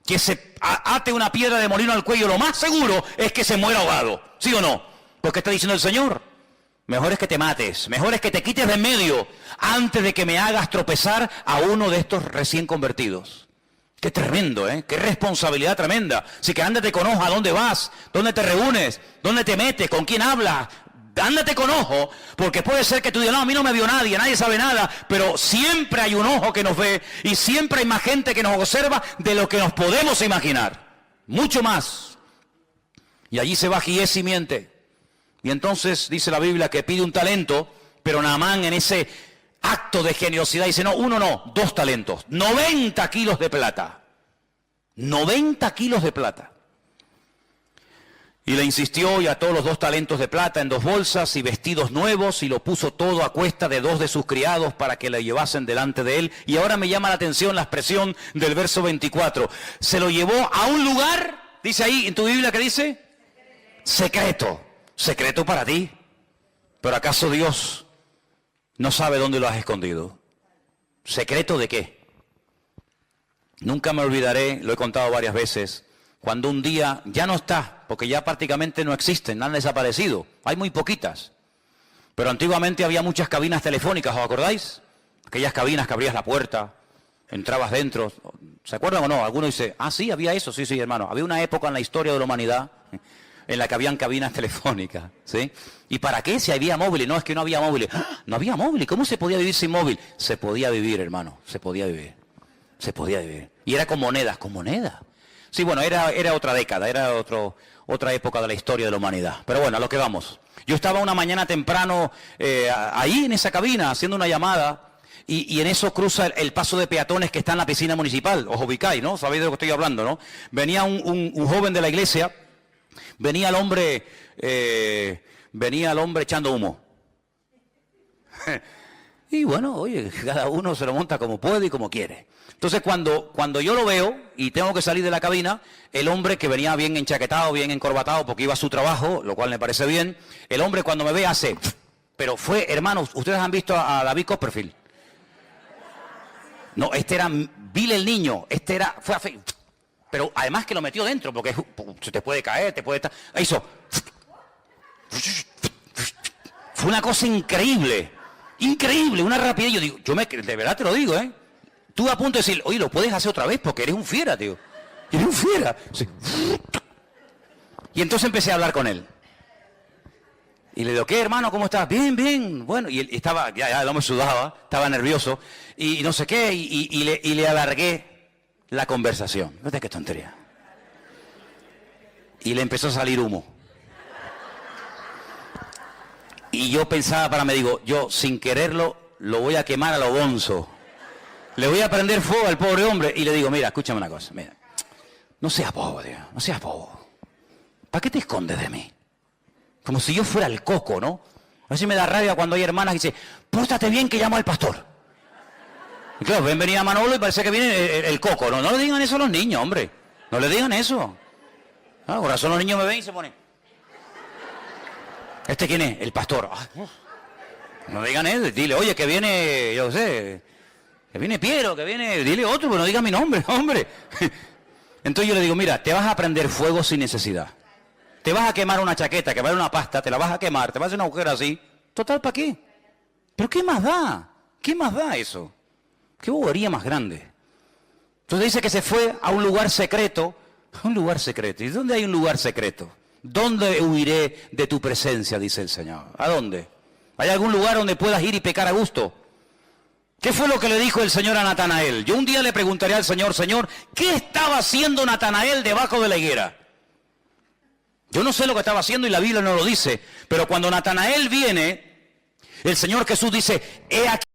que se ate una piedra de molino al cuello, lo más seguro es que se muera ahogado. ¿Sí o no? Porque está diciendo el Señor. Mejor es que te mates, mejor es que te quites de en medio antes de que me hagas tropezar a uno de estos recién convertidos. Qué tremendo, ¿eh? Qué responsabilidad tremenda. Así que ándate con ojo a dónde vas, dónde te reúnes, dónde te metes, con quién hablas. Ándate con ojo, porque puede ser que tú digas, no, a mí no me vio nadie, nadie sabe nada, pero siempre hay un ojo que nos ve y siempre hay más gente que nos observa de lo que nos podemos imaginar. Mucho más. Y allí se va Giesi y miente. Y entonces dice la Biblia que pide un talento, pero Naamán en ese acto de generosidad dice, no, uno no, 2 talentos, 90 kilos de plata. 90 kilos de plata. Y le insistió y ató los 2 talentos de plata en 2 bolsas y vestidos nuevos y lo puso todo a cuesta de 2 de sus criados para que le llevasen delante de él. Y ahora me llama la atención la expresión del verso 24. Se lo llevó a un lugar, dice ahí en tu Biblia, ¿qué dice? Secreto. Secreto para ti. Pero ¿acaso Dios no sabe dónde lo has escondido? ¿Secreto de qué? Nunca me olvidaré, lo he contado varias veces, cuando un día ya no está, porque ya prácticamente no existen, han desaparecido, hay muy poquitas. Pero antiguamente había muchas cabinas telefónicas, ¿os acordáis? Aquellas cabinas que abrías la puerta, entrabas dentro. ¿Se acuerdan o no? Alguno dice, ah, sí, había eso, sí, hermano. Había una época en la historia de la humanidad en la que habían cabinas telefónicas, ¿sí? ¿Y para qué? Si había móviles. No, es que no había móviles. ¡Ah! No había móviles. ¿Cómo se podía vivir sin móvil? Se podía vivir, hermano. Se podía vivir. Se podía vivir. Y era con monedas. ¿Con monedas? Sí, bueno, era otra década. Era otra época de la historia de la humanidad. Pero bueno, a lo que vamos. Yo estaba una mañana temprano ahí en esa cabina haciendo una llamada. Y en eso cruza el paso de peatones que está en la piscina municipal. Os ubicáis, ¿no? Sabéis de lo que estoy hablando, ¿no? Venía un joven de la iglesia. Venía el hombre echando humo. Y bueno, oye, cada uno se lo monta como puede y como quiere. Entonces cuando yo lo veo y tengo que salir de la cabina, el hombre que venía bien enchaquetado, bien encorbatado porque iba a su trabajo, lo cual me parece bien, el hombre cuando me ve hace, pero fue, hermanos, ustedes han visto a David Copperfield. No, este era Bill el niño, fue a fe. Pero además que lo metió dentro, porque se te puede caer, te puede estar... Hizo... Fue una cosa increíble. Increíble, una rapidez. Yo digo, de verdad te lo digo, ¿eh? Estuve a punto de decir, oye, lo puedes hacer otra vez porque eres un fiera, tío. Eres un fiera. Sí. Y entonces empecé a hablar con él. Y le digo, ¿qué, hermano? ¿Cómo estás? Bien, bien. Bueno, y él estaba, ya el hombre sudaba, estaba nervioso. Y no sé qué, y le alargué la conversación. No sé qué tontería. Y le empezó a salir humo. Y yo pensaba para mí, digo, yo sin quererlo lo voy a quemar a lo bonzo. Le voy a prender fuego al pobre hombre. Y le digo, mira, escúchame una cosa. Mira, No seas bobo, Dios, no seas bobo. ¿Para qué te escondes de mí? Como si yo fuera el coco, ¿no? A veces me da rabia cuando hay hermanas que dicen, pórtate bien que llamo al pastor. Y claro, ven venir a Manolo y parece que viene el coco. No, no le digan eso a los niños, hombre. No le digan eso. Ah, por razón los niños me ven y se ponen. ¿Este quién es? El pastor. Ah, no digan eso, dile, oye, que viene, yo sé, que viene Piero, que viene, dile otro, pero no diga mi nombre, hombre. Entonces yo le digo, mira, te vas a prender fuego sin necesidad. Te vas a quemar una chaqueta, que vale una pasta, te la vas a quemar, te vas a hacer una agujera así. Total, ¿para qué? ¿Pero qué más da? ¿Qué más da eso? ¿Qué bobería más grande? Entonces dice que se fue a un lugar secreto. A un lugar secreto. ¿Y dónde hay un lugar secreto? ¿Dónde huiré de tu presencia? Dice el Señor. ¿A dónde? ¿Hay algún lugar donde puedas ir y pecar a gusto? ¿Qué fue lo que le dijo el Señor a Natanael? Yo un día le preguntaré al Señor, Señor, ¿qué estaba haciendo Natanael debajo de la higuera? Yo no sé lo que estaba haciendo y la Biblia no lo dice, pero cuando Natanael viene, el Señor Jesús dice, he aquí